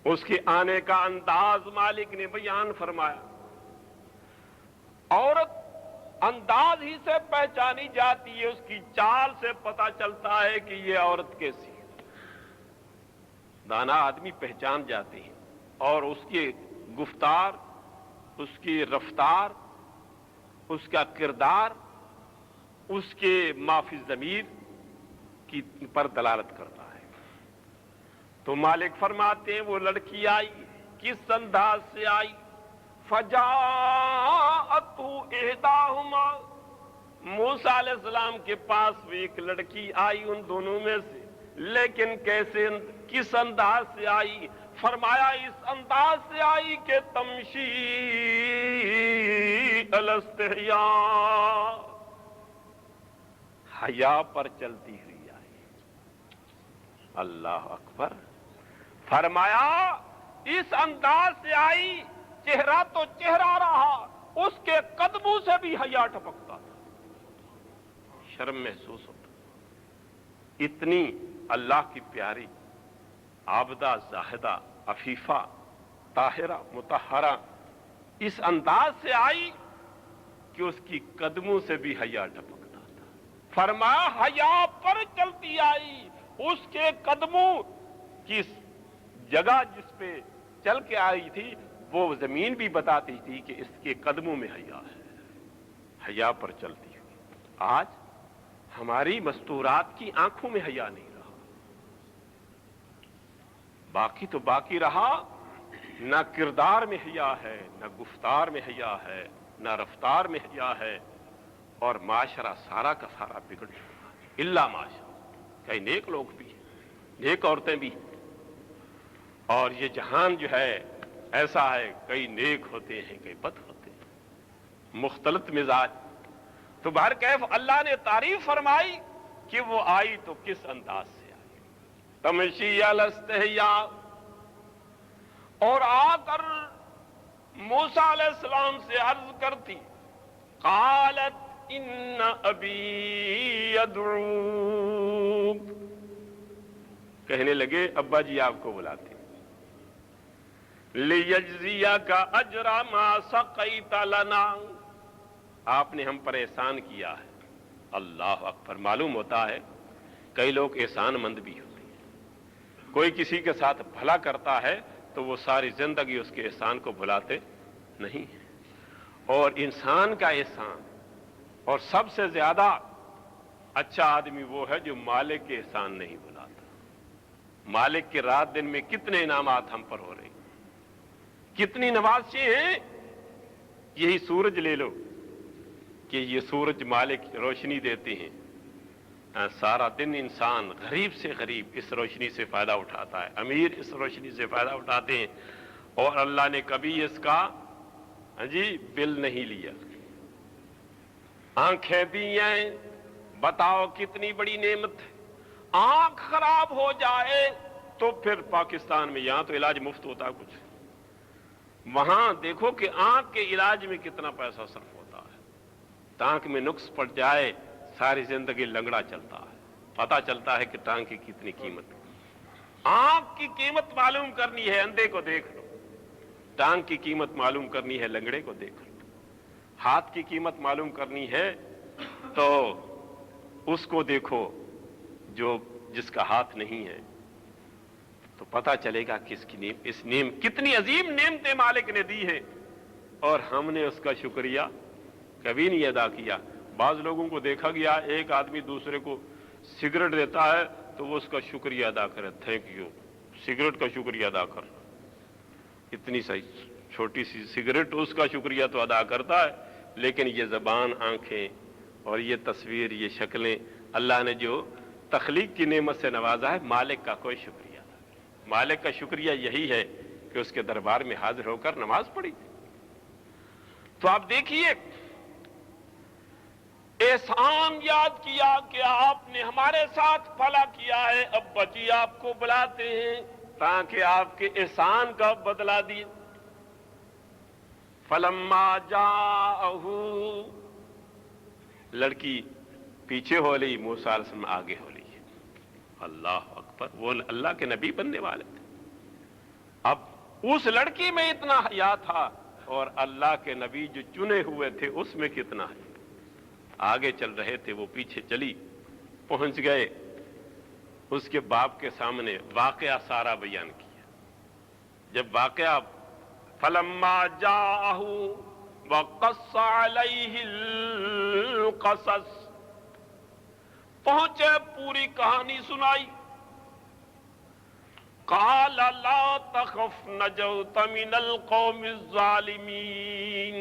اس کے آنے کا انداز مالک نے بیان فرمایا۔ عورت انداز ہی سے پہچانی جاتی ہے، اس کی چال سے پتہ چلتا ہے کہ یہ عورت کیسی ہے۔ دانا آدمی پہچان جاتے ہیں، اور اس کی گفتار، اس کی رفتار، اس کا کردار، اس کے معافی ضمیر کی پر دلالت کرتا ہے۔ تو مالک فرماتے ہیں وہ لڑکی آئی، کس انداز سے آئی؟ فَجَاءَتْهُ إِحْدَاهُمَا۔ موسیٰ علیہ السلام کے پاس بھی ایک لڑکی آئی ان دونوں میں سے، لیکن کیسے، کس انداز سے آئی؟ فرمایا اس انداز سے آئی کہ تمشی علی استحیاء، حیا پر چلتی ہوئی آئی۔ اللہ اکبر۔ فرمایا اس انداز سے آئی، چہرہ تو چہرہ رہا، اس کے قدموں سے بھی حیا ٹپکتا تھا، شرم محسوس ہوتا۔ اتنی اللہ کی پیاری، عابدہ، زاہدہ، عفیفہ، طاہرہ، مطہرہ اس انداز سے آئی کہ اس کی قدموں سے بھی حیا ٹپکتا تھا۔ فرمایا حیا پر چلتی آئی، اس کے قدموں کی جگہ جس پہ چل کے آئی تھی وہ زمین بھی بتاتی تھی کہ اس کے قدموں میں حیا ہے، حیا پر چلتی ہوئی۔ آج ہماری مستورات کی آنکھوں میں حیا نہیں رہا، باقی تو باقی رہا، نہ کردار میں حیا ہے، نہ گفتار میں حیا ہے، نہ رفتار میں حیا ہے، اور معاشرہ سارا کا سارا بگڑ چکا ہے، الا معاشرہ۔ کئی نیک لوگ بھی ہیں، نیک عورتیں بھی، اور یہ جہان جو ہے ایسا ہے، کئی نیک ہوتے ہیں، کئی بد ہوتے ہیں، مختلط مزاج۔ تو بہرکیف اللہ نے تعریف فرمائی کہ وہ آئی تو کس انداز سے آئی، تمشی علی استحیاء، اور آ کر موسیٰ علیہ السلام سے عرض کرتی، قالت ان ابی یدعوک، کہنے لگے ابا جی آپ کو بلاتے، لیجزیک اجر ما سقیت لنا، آپ نے ہم پر احسان کیا ہے۔ اللہ اکبر۔ معلوم ہوتا ہے کئی لوگ احسان مند بھی ہوتے ہیں، کوئی کسی کے ساتھ بھلا کرتا ہے تو وہ ساری زندگی اس کے احسان کو بھلاتے نہیں ہیں، اور انسان کا احسان، اور سب سے زیادہ اچھا آدمی وہ ہے جو مالک کے احسان نہیں بھلاتا۔ مالک کے رات دن میں کتنے انعامات ہم پر ہو رہے ہیں، کتنی نوازشیں ہیں۔ یہی سورج لے لو کہ یہ سورج مالک روشنی دیتے ہیں، سارا دن انسان غریب سے غریب اس روشنی سے فائدہ اٹھاتا ہے، امیر اس روشنی سے فائدہ اٹھاتے ہیں، اور اللہ نے کبھی اس کا بل نہیں لیا۔ آنکھیں دی ہیں، بتاؤ کتنی بڑی نعمت ہے۔ آنکھ خراب ہو جائے تو پھر پاکستان میں، یہاں تو علاج مفت ہوتا ہے کچھ، وہاں دیکھو کہ آنکھ کے علاج میں کتنا پیسہ صرف ہوتا ہے۔ آنکھ میں نقص پڑ جائے، ساری زندگی لنگڑا چلتا ہے، پتہ چلتا ہے کہ ٹانگ کی کتنی قیمت ہے۔ آنکھ کی قیمت معلوم کرنی ہے، اندھے کو دیکھ لو۔ ٹانگ کی قیمت معلوم کرنی ہے، لنگڑے کو دیکھ لو۔ ہاتھ کی قیمت معلوم کرنی ہے تو اس کو دیکھو جس کا ہاتھ نہیں ہے، تو پتہ چلے گا کہ اس کتنی عظیم نعمتیں مالک نے دی ہے اور ہم نے اس کا شکریہ کبھی نہیں ادا کیا۔ بعض لوگوں کو دیکھا گیا، ایک آدمی دوسرے کو سگریٹ دیتا ہے تو وہ اس کا شکریہ ادا کرے، تھینک یو، سگریٹ کا شکریہ ادا کر، اتنی صحیح چھوٹی سی سگریٹ، اس کا شکریہ تو ادا کرتا ہے، لیکن یہ زبان، آنکھیں اور یہ تصویر، یہ شکلیں اللہ نے جو تخلیق کی نعمت سے نوازا ہے، مالک کا کوئی شکریہ نہیں۔ مالک کا شکریہ یہی ہے کہ اس کے دربار میں حاضر ہو کر نماز پڑھی۔ تو آپ دیکھیے، احسان یاد کیا کہ آپ نے ہمارے ساتھ بھلا کیا ہے، ابا جی آپ کو بلاتے ہیں تاکہ آپ کے احسان کا بدلہ دیے۔ فلما جاءہ، لڑکی پیچھے ہو لی، موسیٰ علیہ السلام آگے ہو لی۔ اللہ اکبر، وہ اللہ کے نبی بننے والے تھے۔ اب اس لڑکی میں اتنا حیا تھا اور اللہ کے نبی جو چنے ہوئے تھے اس میں کتنا ہے۔ آگے چل رہے تھے، وہ پیچھے چلی، پہنچ گئے اس کے باپ کے سامنے، واقعہ سارا بیان کیا۔ جب واقعہ فلما جاءہ وقص علیہ القصص، پہنچے، پوری کہانی سنائی۔ قال لا تخف نجوت من القوم الظالمین،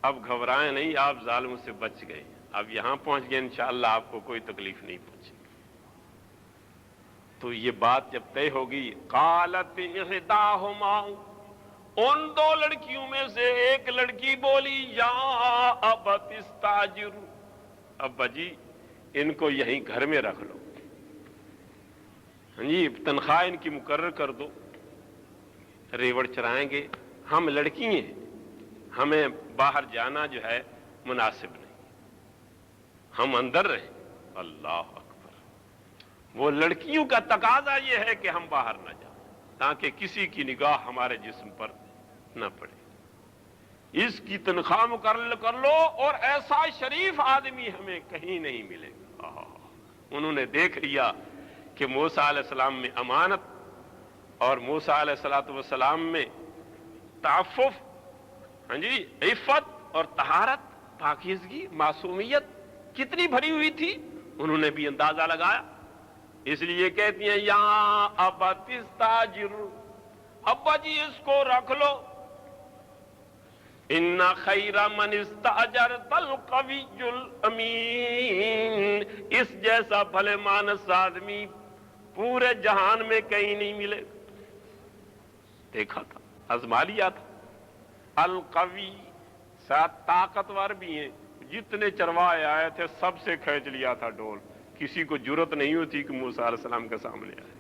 اب گھبرائیں نہیں، آپ ظالموں سے بچ گئے، اب یہاں پہنچ گئے، انشاءاللہ آپ کو کوئی تکلیف نہیں پہنچے۔ تو یہ بات جب طے ہوگی، قالت احداہما، ان دو لڑکیوں میں سے ایک لڑکی بولی، یا ابت استاجر، ابا جی ان کو یہیں گھر میں رکھ لو، جی تنخواہ ان کی مقرر کر دو، ریوڑ چرائیں گے، ہم لڑکی ہیں، ہمیں باہر جانا جو ہے مناسب نہیں، ہم اندر رہیں۔ اللہ اکبر، وہ لڑکیوں کا تقاضا یہ ہے کہ ہم باہر نہ جائیں تاکہ کسی کی نگاہ ہمارے جسم پر نہ پڑے، اس کی تنخواہ مقرر کر لو، اور ایسا شریف آدمی ہمیں کہیں نہیں ملے گا۔ انہوں نے دیکھ لیا کہ موسیٰ علیہ السلام میں امانت اور موسیٰ علیہ السلام میں تعفف، عفت اور طہارت، پاکیزگی، معصومیت کتنی بھری ہوئی تھی، انہوں نے بھی اندازہ لگایا۔ اس لیے کہتی ہیں، یا ابت استاجر، ابا جی اس کو رکھ لو، ان خیر من استاجرت القوی الامین، اس جیسا بھلے مانس آدمی پورے جہان میں کہیں نہیں ملے۔ دیکھا تھا، آزما لیا تھا، القوی، ساتھ طاقتور بھی ہیں، جتنے چروائے آئے تھے سب سے کھینچ لیا تھا ڈول، کسی کو جرت نہیں ہوتی کہ موسیٰ علیہ السلام کے سامنے آئے۔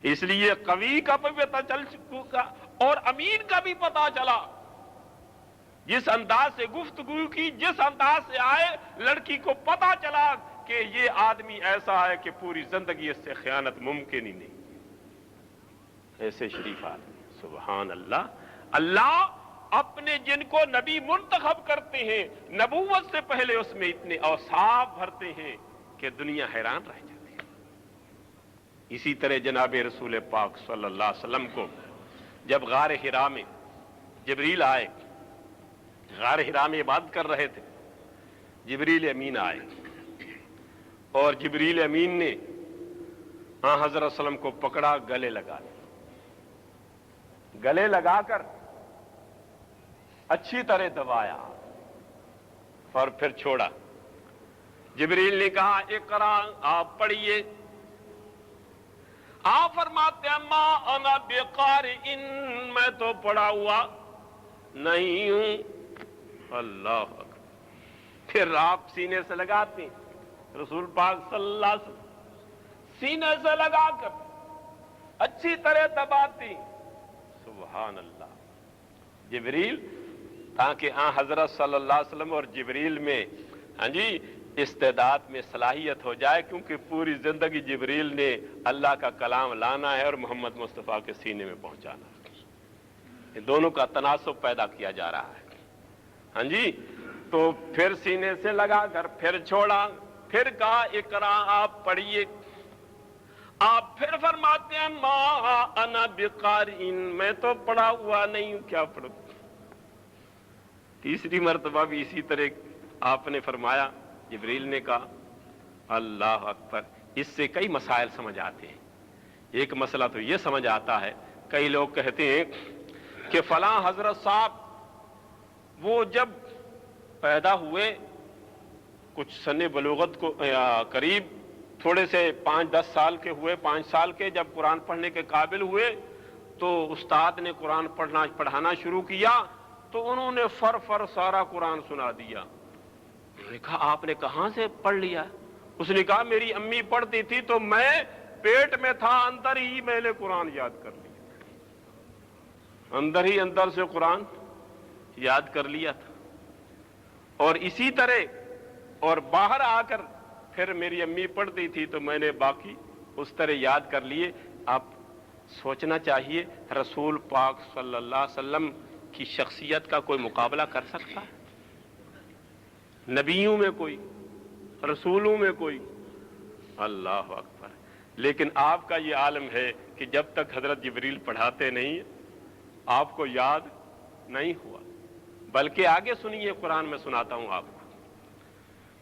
اس لیے قوی کا بھی پتہ چل چکا اور امین کا بھی پتہ چلا، جس انداز سے گفتگو کی، جس انداز سے آئے، لڑکی کو پتہ چلا کہ یہ آدمی ایسا ہے کہ پوری زندگی اس سے خیانت ممکن ہی نہیں، ایسے شریف آدمی۔ سبحان اللہ، اللہ اپنے جن کو نبی منتخب کرتے ہیں، نبوت سے پہلے اس میں اتنے اوصاف بھرتے ہیں کہ دنیا حیران رہ جاتی ہے۔ اسی طرح جناب رسول پاک صلی اللہ علیہ وسلم کو جب غار حرا میں جبریل آئے، غار حرا میں عبادت کر رہے تھے، جبریل امین آئے اور جبریل امین نے حضرت صلی اللہ علیہ وسلم کو پکڑا، گلے لگا لیا، گلے لگا کر اچھی طرح دبایا اور پھر چھوڑا۔ جبریل نے کہا، اقرا، آپ پڑھیے۔ آپ فرماتے ہیں، ما انا بقارئ، میں تو پڑھا ہوا نہیں ہوں۔ اللہ اکبر، پھر آپ سینے سے لگاتے ہیں، رسول پاک صلی اللہ علیہ وسلم سینے سے لگا کر اچھی طرح دباتی۔ سبحان اللہ، جبریل، تاکہ حضرت صلی اللہ علیہ وسلم اور جبریل میں استعداد میں صلاحیت ہو جائے، کیونکہ پوری زندگی جبریل نے اللہ کا کلام لانا ہے اور محمد مصطفیٰ کے سینے میں پہنچانا ہے۔ یہ دونوں کا تناسب پیدا کیا جا رہا ہے۔ ہاں جی، تو پھر سینے سے لگا کر پھر چھوڑا، پھر کہا اقرا، آپ پڑھیے۔ آپ پھر فرماتے ہیں ما انا بقارئ، میں تو پڑھا ہوا نہیں ہوں، کیا پڑھوں۔ تیسری مرتبہ بھی اسی طرح آپ نے فرمایا، جبریل نے کہا اللہ اکبر۔ اس سے کئی مسائل سمجھ آتے ہیں۔ ایک مسئلہ تو یہ سمجھ آتا ہے، کئی لوگ کہتے ہیں کہ فلاں حضرت صاحب وہ جب پیدا ہوئے کچھ سن بلوغت کو قریب تھوڑے سے 5-10 سال کے ہوئے، 5 سال کے جب قرآن پڑھنے کے قابل ہوئے تو استاد نے قرآن پڑھانا شروع کیا تو انہوں نے فر سارا قرآن سنا دیا۔ انہوں نے کہا آپ نے کہاں سے پڑھ لیا؟ اس نے کہا میری امی پڑھتی تھی تو میں پیٹ میں تھا، اندر ہی میں نے قرآن یاد کر لیا، اندر سے قرآن یاد کر لیا تھا۔ اور اسی طرح اور باہر آ کر پھر میری امی پڑھتی تھی تو میں نے باقی اس طرح یاد کر لیے۔ آپ سوچنا چاہیے رسول پاک صلی اللہ علیہ وسلم کی شخصیت کا کوئی مقابلہ کر سکتا ہے؟ نبیوں میں کوئی، رسولوں میں کوئی؟ اللہ اکبر۔ لیکن آپ کا یہ عالم ہے کہ جب تک حضرت جبریل پڑھاتے نہیں آپ کو یاد نہیں ہوا۔ بلکہ آگے سنیے، قرآن میں سناتا ہوں آپ کو۔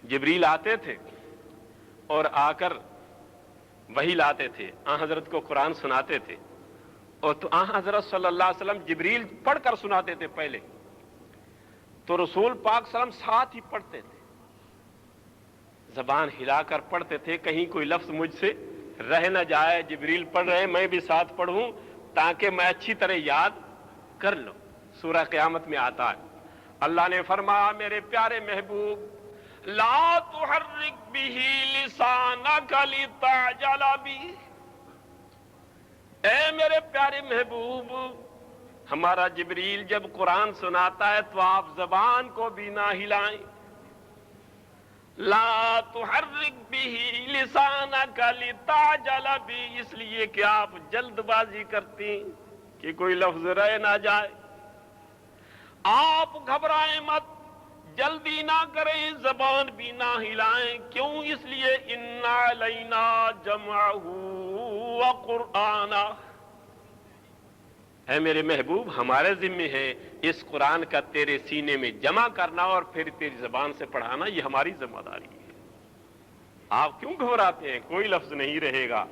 جبریل آتے تھے اور آ کر وحی لاتے تھے، آن حضرت کو قرآن سناتے تھے، اور تو آن حضرت صلی اللہ علیہ وسلم جبریل پڑھ کر سناتے تھے پہلے، تو رسول پاک صلی اللہ علیہ وسلم ساتھ ہی پڑھتے تھے، زبان ہلا کر پڑھتے تھے، کہیں کوئی لفظ مجھ سے رہ نہ جائے، جبریل پڑھ رہے ہیں میں بھی ساتھ پڑھوں تاکہ میں اچھی طرح یاد کر لوں۔ سورہ قیامت میں آتا ہے، اللہ نے فرمایا میرے پیارے محبوب لا تحرک بہ لسانک لتعجل بہ، اے میرے پیارے محبوب ہمارا جبریل جب قرآن سناتا ہے تو آپ زبان کو بھی نہ ہلائیں۔ لا تحرک بہ لسانک لتعجل بہ، اس لیے کہ آپ جلد بازی کرتے ہیں کہ کوئی لفظ رہ نہ جائے۔ آپ گھبرائیں مت، جلدی نہ کریں، زبان بھی نہ ہلائیں۔ کیوں؟ اس لیے اِنَّ عَلَيْنَا جَمْعَهُ وَقُرْآنَهُ، اے میرے محبوب ہمارے ذمہ ہے اس قرآن کا تیرے سینے میں جمع کرنا اور پھر تیری زبان سے پڑھانا، یہ ہماری ذمہ داری ہے۔ آپ کیوں گھبراتے ہیں؟ کوئی لفظ نہیں رہے گا،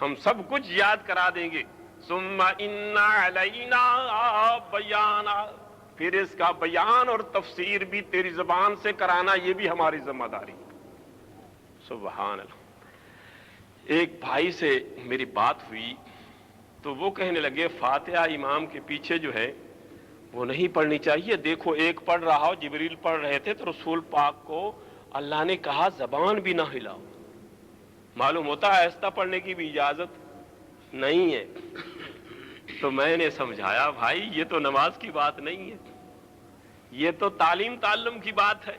ہم سب کچھ یاد کرا دیں گے۔ ثُمَّ إِنَّ عَلَيْنَا بَيَانَهُ، پھر اس کا بیان اور تفسیر بھی تیری زبان سے کرانا، یہ بھی ہماری ذمہ داری ہے۔ سبحان اللہ۔ ایک بھائی سے میری بات ہوئی تو وہ کہنے لگے فاتحہ امام کے پیچھے جو ہے وہ نہیں پڑھنی چاہیے، دیکھو ایک پڑھ رہا ہو، جبریل پڑھ رہے تھے تو رسول پاک کو اللہ نے کہا زبان بھی نہ ہلاؤ۔ معلوم ہوتا ہے آہستہ پڑھنے کی بھی اجازت نہیں ہے۔ تو میں نے سمجھایا بھائی یہ تو نماز کی بات نہیں ہے، یہ تو تعلیم تعلم کی بات ہے،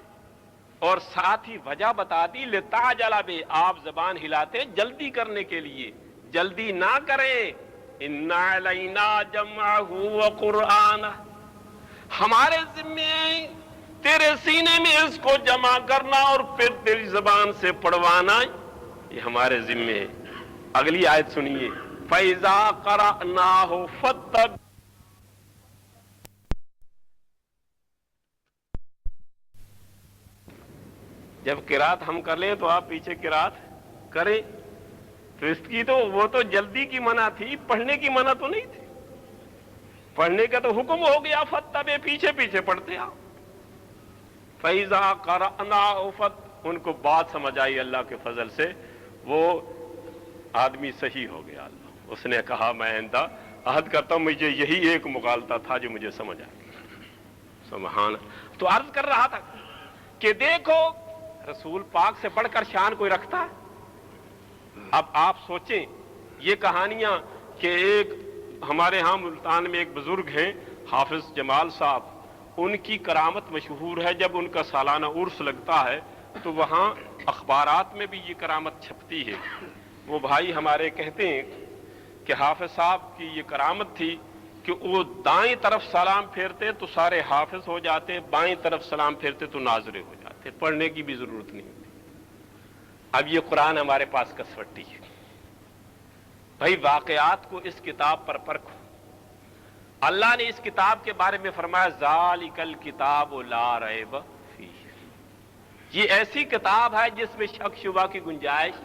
اور ساتھ ہی وجہ بتا دی لتعجل بہ، آپ زبان ہلاتے جلدی کرنے کے لیے، جلدی نہ کریں۔ اِنَّ عَلَيْنَا جَمْعَهُ وَقُرْآنَهُ، ہمارے ذمے تیرے سینے میں اس کو جمع کرنا اور پھر تیری زبان سے پڑھوانا، یہ ہمارے ذمے ہے۔ اگلی آیت سنیے، فَإِذَا قَرَأْنَاهُ فَاتَّبِعْ، جب قرات ہم کر لیں تو آپ پیچھے قرات کریں۔ تو اس کی تو وہ تو جلدی کی منع تھی، پڑھنے کی منع تو نہیں تھی۔ پڑھنے کا تو حکم ہو گیا، فَاتَّبِعْ، پیچھے پیچھے پڑھتے آپ۔ فَإِذَا قَرَأْنَاهُ فَاتَّبِعْ، ان کو بات سمجھ آئی اللہ کے فضل سے، وہ آدمی صحیح ہو گیا۔ اللہ اس نے کہا میں آئندہ عہد کرتا ہوں، مجھے یہی ایک مغالطہ تھا جو مجھے سمجھ آیا۔ سبحان۔ تو عرض کر رہا تھا کہ دیکھو رسول پاک سے بڑھ کر شان کوئی رکھتا ہے؟ اب آپ سوچیں یہ کہانیاں کہ ایک ہمارے ہاں ملتان میں ایک بزرگ ہیں حافظ جمال صاحب، ان کی کرامت مشہور ہے، جب ان کا سالانہ عرس لگتا ہے تو وہاں اخبارات میں بھی یہ کرامت چھپتی ہے۔ وہ بھائی ہمارے کہتے ہیں کہ حافظ صاحب کی یہ کرامت تھی کہ وہ دائیں طرف سلام پھیرتے تو سارے حافظ ہو جاتے، بائیں طرف سلام پھیرتے تو ناظرے ہو جاتے، پڑھنے کی بھی ضرورت نہیں ہوتی۔ اب یہ قرآن ہمارے پاس کسوٹی ہے۔ بھائی واقعات کو اس کتاب پر پرکھو۔ اللہ نے اس کتاب کے بارے میں فرمایا ذالک الکتاب لا ریب فیہ، یہ ایسی کتاب ہے جس میں شک شبہ کی گنجائش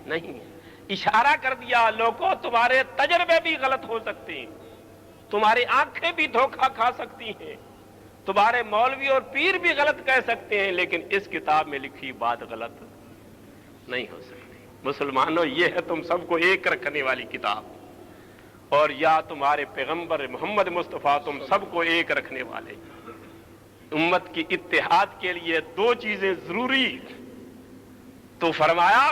نہیں ہے۔ اشارہ کر دیا لوگوں تمہارے تجربے بھی غلط ہو سکتے ہیں، تمہاری آنکھیں بھی دھوکہ کھا سکتی ہیں، تمہارے مولوی اور پیر بھی غلط کہہ سکتے ہیں، لیکن اس کتاب میں لکھی بات غلط نہیں ہو سکتی۔ مسلمانوں یہ ہے تم سب کو ایک رکھنے والی کتاب، اور یا تمہارے پیغمبر محمد مصطفیٰ تم سب کو ایک رکھنے والے۔ امت کی اتحاد کے لیے دو چیزیں ضروری، تو فرمایا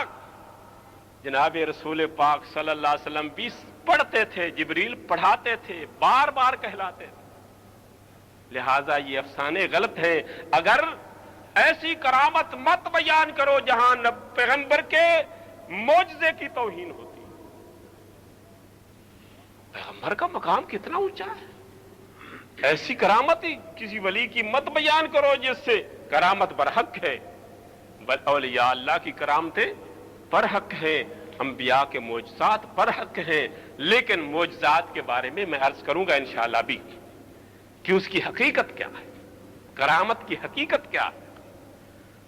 جناب رسول پاک صلی اللہ علیہ وسلم بھی پڑھتے تھے، جبریل پڑھاتے تھے، بار بار کہلاتے تھے، لہذا یہ افسانے غلط ہیں۔ اگر ایسی کرامت مت بیان کرو جہاں پیغمبر کے معجزے کی توہین ہوتی۔ پیغمبر کا مقام کتنا اونچا ہے، ایسی کرامت ہی کسی ولی کی مت بیان کرو جس سے کرامت برحق ہے، بل اولیاء اللہ کی کرامتیں برحق ہیں، انبیاء کے معجزات برحق ہیں، لیکن معجزات کے بارے میں عرض کروں گا انشاءاللہ بھی کہ اس کی حقیقت کیا ہے، کرامت کی حقیقت کیا ہے۔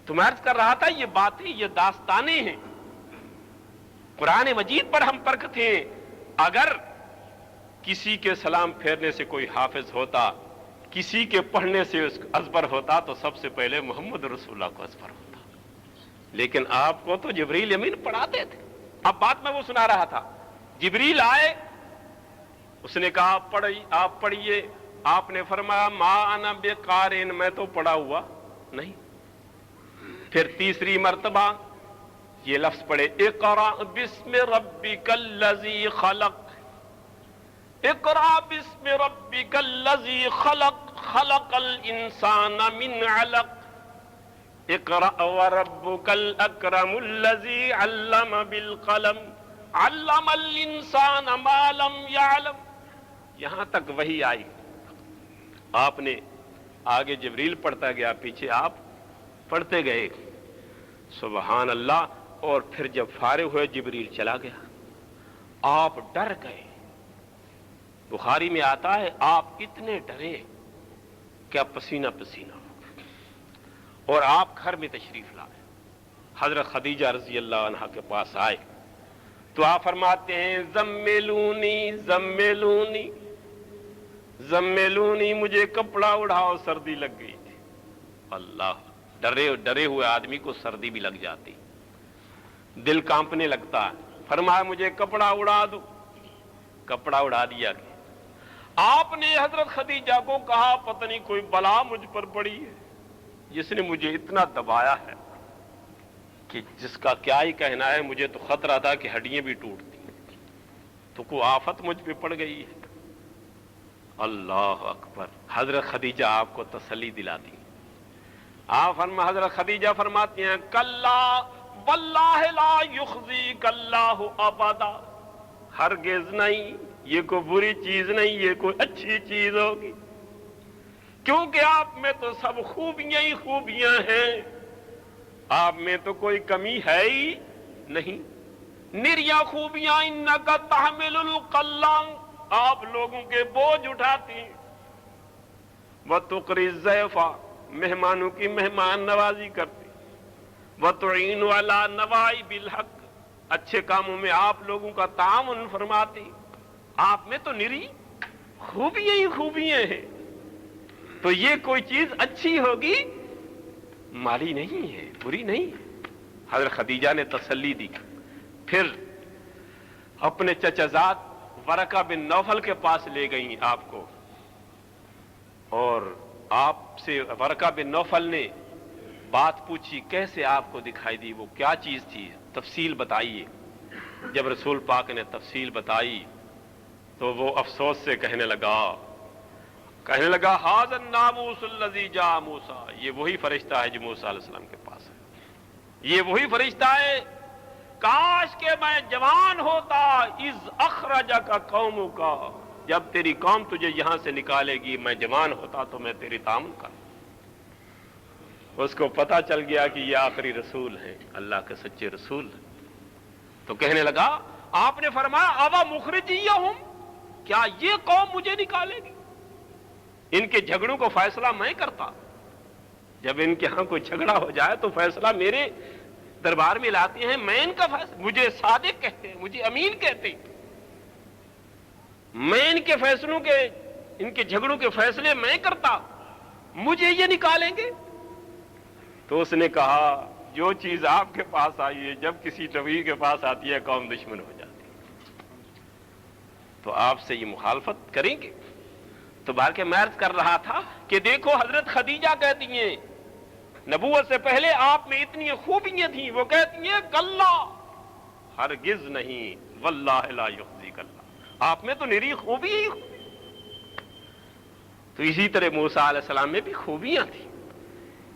تو میں عرض کر رہا تھا یہ باتیں، یہ داستانیں ہیں، قرآن مجید پر ہم پرکھتے ہیں۔ اگر کسی کے سلام پھیرنے سے کوئی حافظ ہوتا، کسی کے پڑھنے سے اس ازبر ہوتا، تو سب سے پہلے محمد رسول اللہ کو ازبر ہوتا، لیکن آپ کو تو جبریل امین پڑھاتے تھے۔ اب بات میں وہ سنا رہا تھا، جبریل آئے، اس نے کہا آپ پڑھیے، آپ نے فرمایا ما انا بقارئ، میں تو پڑھا ہوا نہیں۔ پھر تیسری مرتبہ یہ لفظ پڑھے اقرأ بسم ربک الذی خلق، اقرأ بسم ربک الذی خلق، خلق الانسان من علق، اقرأ وربک الاکرم الذی علم بالقلم، علم الانسان ما لم یعلم۔ یہاں تک وحی آئی، آپ نے آگے جبریل پڑھتا گیا، پیچھے آپ پڑھتے گئے، سبحان اللہ۔ اور پھر جب فارغ ہوئے جبریل چلا گیا، آپ ڈر گئے۔ بخاری میں آتا ہے آپ اتنے ڈرے کہ آپ پسینہ پسینہ ہو گئے، اور آپ گھر میں تشریف لائے، حضرت خدیجہ رضی اللہ عنہا کے پاس آئے تو آپ فرماتے ہیں زمیلونی زمیلونی زمیلونی، مجھے کپڑا اڑاؤ، سردی لگ گئی تھی۔ اللہ، ڈرے ہوئے آدمی کو سردی بھی لگ جاتی، دل کانپنے لگتا ہے۔ فرمایا مجھے کپڑا اڑا دو، کپڑا اڑا دیا گیا۔ آپ نے حضرت خدیجہ کو کہا پتہ نہیں کوئی بلا مجھ پر پڑی ہے جس نے مجھے اتنا دبایا ہے کہ جس کا کیا ہی کہنا ہے، مجھے تو خطرہ تھا کہ ہڈیاں بھی ٹوٹتی، تو کوئی آفت مجھ پہ پڑ گئی ہے۔ اللہ اکبر، حضرت خدیجہ آپ کو تسلی دلاتی۔ حضرت خدیجہ فرماتی ہیں کلا واللہ لا یخزیک اللہ ابدا، ہرگز نہیں، یہ کوئی بری چیز نہیں، یہ کوئی اچھی چیز ہوگی، کیونکہ آپ میں تو سب خوبیاں ہی خوبیاں ہیں، آپ میں تو کوئی کمی ہے ہی نہیں، نریا خوبیاں۔ انک تحمل القلا، آپ لوگوں کے بوجھ اٹھاتی، وتقری الضیف، مہمانوں کی مہمان نوازی کرتی، وتعین علی نوائب الحق، اچھے کاموں میں آپ لوگوں کا تعاون فرماتی۔ آپ میں تو نری خوبیاں ہی خوبیاں ہیں، تو یہ کوئی چیز اچھی ہوگی، مالی نہیں ہے، بری نہیں ہے۔ حضرت خدیجہ نے تسلی دی۔ پھر اپنے چچا زاد ورقہ بن نوفل کے پاس لے گئیں آپ کو، اور آپ سے ورقہ بن نوفل نے بات پوچھی، کیسے آپ کو دکھائی دی، وہ کیا چیز تھی، تفصیل بتائیے۔ جب رسول پاک نے تفصیل بتائی تو وہ افسوس سے کہنے لگا ھذا الناموس الذی جاء موسیٰ، یہ وہی فرشتہ ہے جو موسیٰ علیہ السلام کے پاس ہے۔ یہ وہی فرشتہ ہے، کاش کہ میں جوان ہوتا اذ اخرجک قومک، جب تیری قوم تجھے یہاں سے نکالے گی میں جوان ہوتا تو میں تیری تعاون کرتا۔ اس کو پتہ چل گیا کہ یہ آخری رسول ہیں، اللہ کے سچے رسول ہیں، تو کہنے لگا آپ نے فرمایا اوا مخرجیہم، کیا یہ قوم مجھے نکالے گی؟ ان کے جھگڑوں کو فیصلہ میں کرتا، جب ان کے ہاں کوئی جھگڑا ہو جائے تو فیصلہ میرے دربار میں لاتے ہیں، میں ان کا فیصلہ، مجھے صادق کہتے ہیں، مجھے امین کہتے ہیں، میں ان کے فیصلوں کے، ان کے جھگڑوں کے فیصلے میں کرتا، مجھے یہ نکالیں گے؟ تو اس نے کہا جو چیز آپ کے پاس آئی ہے جب کسی نبی کے پاس آتی ہے قوم دشمن ہو جاتی ہے، تو آپ سے یہ مخالفت کریں گے؟ تو بار کے میں عرض کر رہا تھا کہ دیکھو حضرت خدیجہ کہتی ہیں نبوت سے پہلے آپ میں اتنی خوبیاں تھیں، وہ کہتی ہیں کلا ہرگز نہیں، واللہ لا یخزیک اللہ، آپ میں تو نری خوبی ہی خوبی۔ تو اسی طرح موسیٰ علیہ السلام میں بھی خوبیاں تھیں،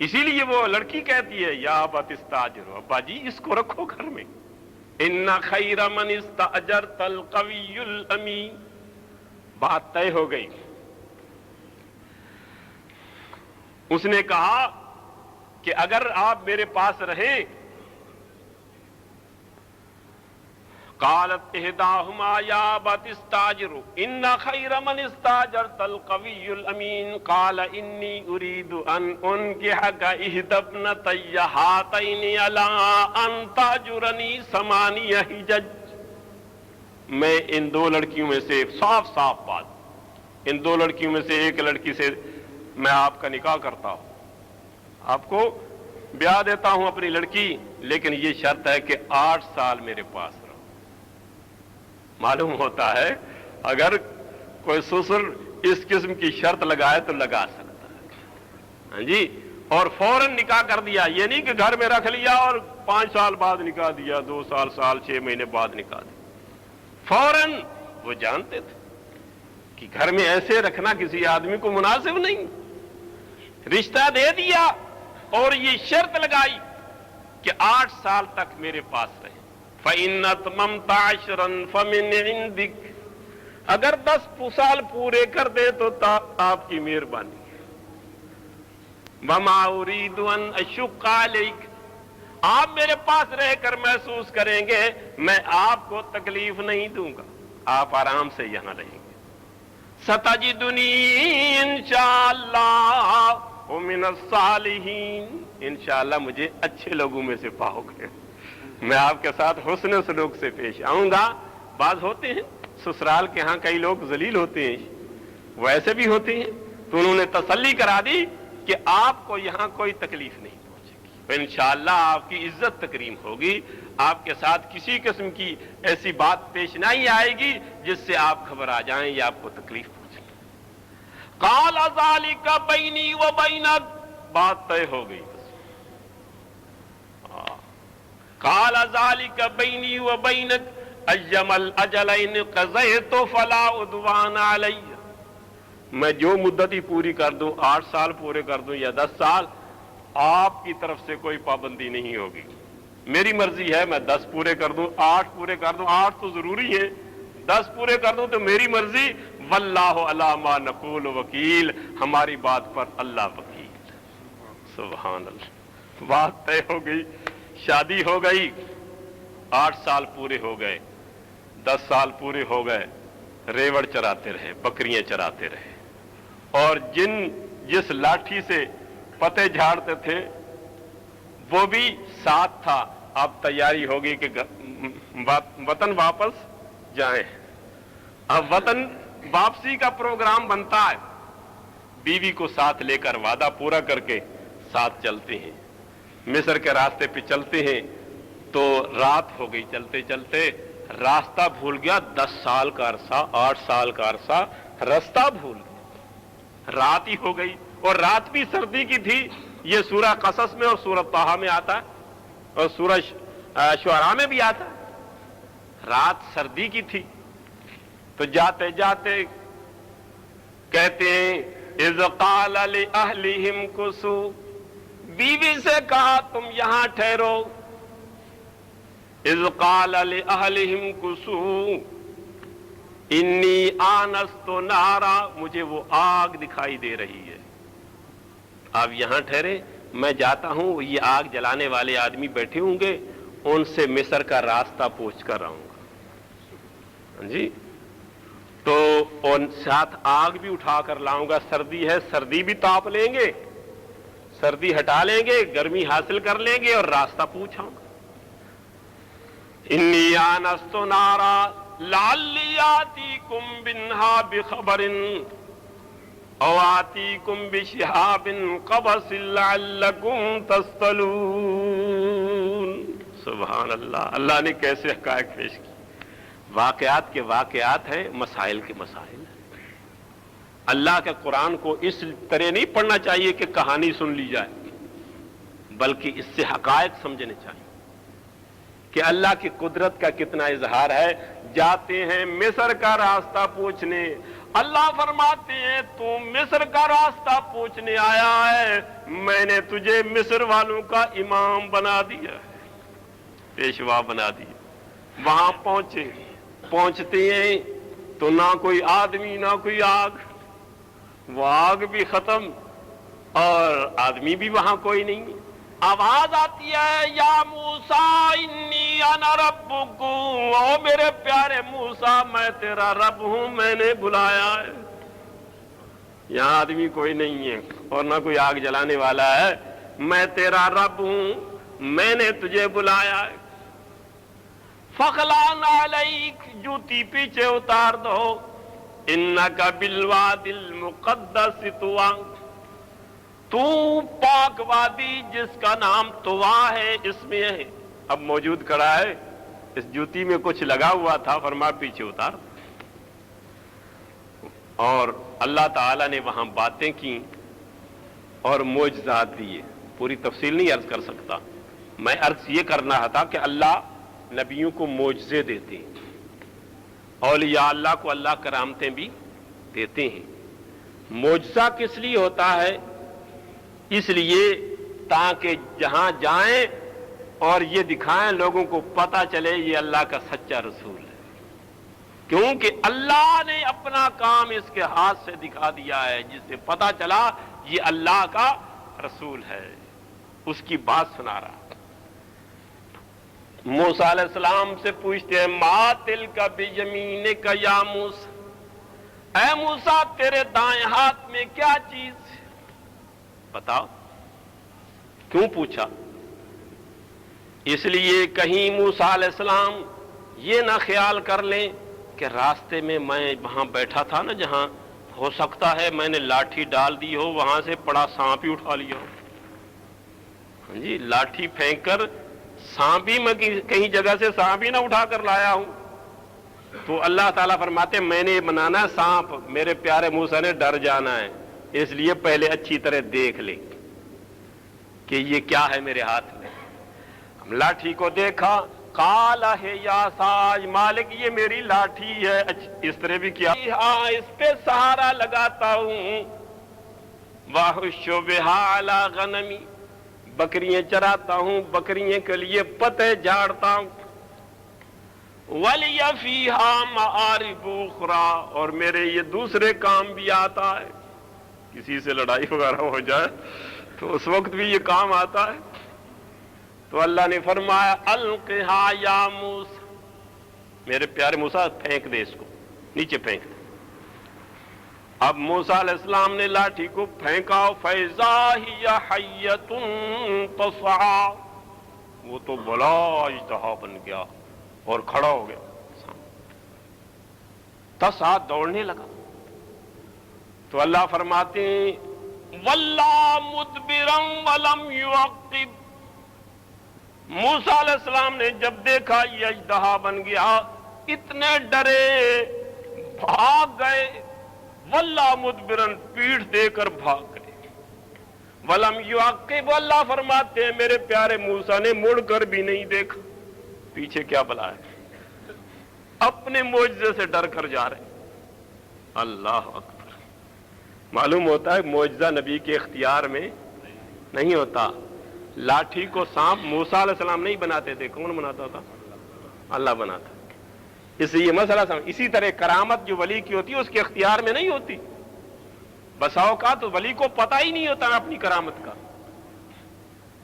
اسی لیے وہ لڑکی کہتی ہے یا ابت استاجر، ابا جی اس کو رکھو گھر میں، ان خیر من استاجرت القوی الامین۔ بات طے ہو گئی۔ اس نے کہا کہ اگر آپ میرے پاس رہیں، قالت احداہما یا ابت استاجر ان خیر من استاجرت القوی الامین قال انی اريد ان انکحک احدی ابنتی ہاتین علی ان تاجرنی ثمانی حجج۔ میں ان دو لڑکیوں میں سے، صاف صاف بات، ان دو لڑکیوں میں سے ایک لڑکی سے میں آپ کا نکاح کرتا ہوں، آپ کو بیاہ دیتا ہوں اپنی لڑکی، لیکن یہ شرط ہے کہ 8 سال میرے پاس رہو۔ معلوم ہوتا ہے اگر کوئی سسر اس قسم کی شرط لگائے تو لگا سکتا ہے، ہاں جی، اور فوراً نکاح کر دیا، یہ نہیں کہ گھر میں رکھ لیا اور 5 سال بعد نکاح دیا، 2 سال 6 مہینے بعد نکاح دیا، فوراً۔ وہ جانتے تھے کہ گھر میں ایسے رکھنا کسی آدمی کو مناسب نہیں، رشتہ دے دیا اور یہ شرط لگائی کہ 8 سال تک میرے پاس رہے۔ فَإِنَّ أَتْمَمْتَ عَشْرًا فَمِنْ عِنْدِكَ، اگر 10 سال پورے کر دے تو آپ کی مہربانی۔ وَمَا أُرِيدُ أَنْ أَشُقَّ عَلَيْكَ، آپ میرے پاس رہ کر محسوس کریں گے میں آپ کو تکلیف نہیں دوں گا، آپ آرام سے یہاں رہیں گے۔ سَتَجِدُنِي انشاءاللہ ومن الصالحین، انشاءاللہ مجھے اچھے لوگوں میں سے پاؤ گے، میں آپ کے ساتھ حسن سلوک سے پیش آؤں گا۔ بعض ہوتے ہیں سسرال کے ہاں کئی لوگ ذلیل ہوتے ہیں، وہ ایسے بھی ہوتے ہیں، تو انہوں نے تسلی کرا دی کہ آپ کو یہاں کوئی تکلیف نہیں پہنچے گی، انشاءاللہ آپ کی عزت تکریم ہوگی، آپ کے ساتھ کسی قسم کی ایسی بات پیش نہیں آئے گی جس سے آپ گھبرا جائیں یا آپ کو تکلیف پہنچے۔ قال ذلك بینی و بینک، بات طے ہو گئی۔ قال ذلك بینی و بینک ایما الاجلین قضیت فلا عدوان علی، میں جو مدت ہی پوری کر دوں، 8 سال پورے کر دوں یا 10 سال، آپ کی طرف سے کوئی پابندی نہیں ہوگی، میری مرضی ہے، میں 10 پورے کر دوں، 8 پورے کر دوں، 8 تو ضروری ہے، 10 پورے کر دوں تو میری مرضی، واللہ علی ما نقول وکیل، ہماری بات پر اللہ وکیل۔ سبحان اللہ، بات طے ہو گئی، شادی ہو گئی، 8 سال پورے ہو گئے، 10 سال پورے ہو گئے، ریوڑ چراتے رہے، بکریاں چراتے رہے، اور جس لاٹھی سے پتے جھاڑتے تھے وہ بھی ساتھ تھا۔ اب تیاری ہوگی کہ وطن واپس جائیں، اب وطن واپسی کا پروگرام بنتا ہے، بیوی کو ساتھ لے کر وعدہ پورا کر کے ساتھ چلتے ہیں، مصر کے راستے پہ چلتے ہیں، تو رات ہو گئی، چلتے چلتے راستہ بھول گیا، 10 سال کا عرصہ، 8 سال کا عرصہ راستہ بھول گیا، رات ہی ہو گئی، اور رات بھی سردی کی تھی، یہ سورہ قصص میں اور سورہ طٰہٰ میں آتا ہے اور سورہ شعراء میں بھی آتا ہے، رات سردی کی تھی، تو جاتے جاتے کہتے ہیں اذ قال لأہلہم کثوا، بیوی سے کہا تم یہاں ٹھہرو، اذ قال لأہلہم کثوا انی آنست نارا، مجھے وہ آگ دکھائی دے رہی ہے، آپ یہاں ٹھہرے، میں جاتا ہوں، یہ آگ جلانے والے آدمی بیٹھے ہوں گے، ان سے مصر کا راستہ پوچھ کر آؤں گا جی، تو ان ساتھ آگ بھی اٹھا کر لاؤں گا، سردی ہے سردی بھی تاپ لیں گے، سردی ہٹا لیں گے، گرمی حاصل کر لیں گے اور راستہ پوچھاؤں گا۔ انی آنست نارا لعلی آتیکم منہا بخبر او آتیکم بشہاب قبس لعلکم تصطلون۔ سبحان اللہ، اللہ نے کیسے حقائق پیش کی، واقعات کے واقعات ہیں، مسائل کے مسائل ہیں۔ اللہ کے قرآن کو اس طرح نہیں پڑھنا چاہیے کہ کہانی سن لی جائے، بلکہ اس سے حقائق سمجھنے چاہیے کہ اللہ کی قدرت کا کتنا اظہار ہے۔ جاتے ہیں مصر کا راستہ پوچھنے، اللہ فرماتے ہیں تو مصر کا راستہ پوچھنے آیا ہے، میں نے تجھے مصر والوں کا امام بنا دیا ہے، پیشوا بنا دیا۔ وہاں پہنچتے ہیں تو نہ کوئی آدمی نہ کوئی آگ، وہ آگ بھی ختم اور آدمی بھی وہاں کوئی نہیں۔ آواز آتی ہے یا موسیٰ انی انا ربکم، او میرے پیارے موسیٰ میں تیرا رب ہوں، میں نے بلایا ہے۔ یہاں آدمی کوئی نہیں ہے اور نہ کوئی آگ جلانے والا ہے، میں تیرا رب ہوں، میں نے تجھے بلایا ہے۔ فخلع نعلیک، جوتی پیچھے اتار دو، انک بالوادی المقدس طویٰ، تو پاک وادی جس کا نام طویٰ ہے اس میں ہے۔ اب موجود کھڑا ہے، اس جوتی میں کچھ لگا ہوا تھا، فرما پیچھے اتار۔ اور اللہ تعالیٰ نے وہاں باتیں کی اور معجزات دیے، پوری تفصیل نہیں عرض کر سکتا، میں عرض یہ کرنا تھا کہ اللہ نبیوں کو معجزے دیتے ہیں، اولیاء اللہ کو اللہ کرامتیں بھی دیتے ہیں۔ معجزہ کس لیے ہوتا ہے؟ اس لیے تاکہ جہاں جائیں اور یہ دکھائیں، لوگوں کو پتہ چلے یہ اللہ کا سچا رسول ہے، کیونکہ اللہ نے اپنا کام اس کے ہاتھ سے دکھا دیا ہے، جس سے پتہ چلا یہ اللہ کا رسول ہے، اس کی بات سنا رہا۔ موسیٰ علیہ السلام سے پوچھتے ہیں ما تلک بیمینک یا موسیٰ، اے موسیٰ تیرے دائیں ہاتھ میں کیا چیز ہے؟ بتاؤ۔ کیوں پوچھا؟ اس لیے کہیں موسیٰ علیہ السلام یہ نہ خیال کر لیں کہ راستے میں میں وہاں بیٹھا تھا نا، جہاں ہو سکتا ہے میں نے لاٹھی ڈال دی ہو، وہاں سے بڑا سانپ ہی اٹھا لیا ہو جی، لاٹھی پھینک کر سانپ ہی میں کہیں جگہ سے سانپ ہی نہ اٹھا کر لایا ہوں۔ تو اللہ تعالیٰ فرماتے میں نے بنانا ہے سانپ، میرے پیارے موسیٰ نے ڈر جانا ہے، اس لیے پہلے اچھی طرح دیکھ لیں کہ یہ کیا ہے میرے ہاتھ میں۔ ہم لاٹھی کو دیکھا، قال ہے یا ساج، مالک یہ میری لاٹھی ہے، اس طرح بھی کیا، ہاں اس پہ سہارا لگاتا ہوں، واحش بہا علی غنمی، بکریاں چراتا ہوں، بکریوں کے لیے پتے جھاڑتا ہوں، ولی فیہا معارب اخری، اور میرے یہ دوسرے کام بھی آتا ہے، کسی سے لڑائی وغیرہ ہو جائے تو اس وقت بھی یہ کام آتا ہے۔ تو اللہ نے فرمایا القھا یا موسیٰ، میرے پیارے موسیٰ پھینک دے اس کو، نیچے پھینک دے۔ اب موسیٰ علیہ السلام نے لاٹھی کو پھینکا، فَإِذَا هِيَ حَيَّةٌ تَسْعَىٰ، وہ تو بلا اژدہا بن گیا اور کھڑا ہو گیا، تسعیٰ دوڑنے لگا۔ تو اللہ فرماتے ہیں وَلَّا مُدْبِرًا وَلَمْ يُعَقِّبْ، موسیٰ علیہ السلام نے جب دیکھا یہ اژدہا بن گیا، اتنے ڈرے، بھاگ گئے، وَلَّا مُدْبِرًا، پیٹھ دے کر بھاگ گئے، وَلَمْ يُعَقِّبْ، اللہ فرماتے ہیں میرے پیارے موسیٰ نے مڑ کر بھی نہیں دیکھا، پیچھے کیا بلا ہے، اپنے معجزے سے ڈر کر جا رہے۔ اللہ اکبر، معلوم ہوتا ہے معجزہ نبی کے اختیار میں نہیں ہوتا۔ لاٹھی کو سانپ موسیٰ علیہ السلام نہیں بناتے تھے، کون بناتا تھا؟ اللہ بناتا ہے۔ اس لیے یہ مسئلہ سمجھ، اسی طرح کرامت جو ولی کی ہوتی ہے اس کے اختیار میں نہیں ہوتی، بسا اوقات تو ولی کو پتہ ہی نہیں ہوتا اپنی کرامت کا،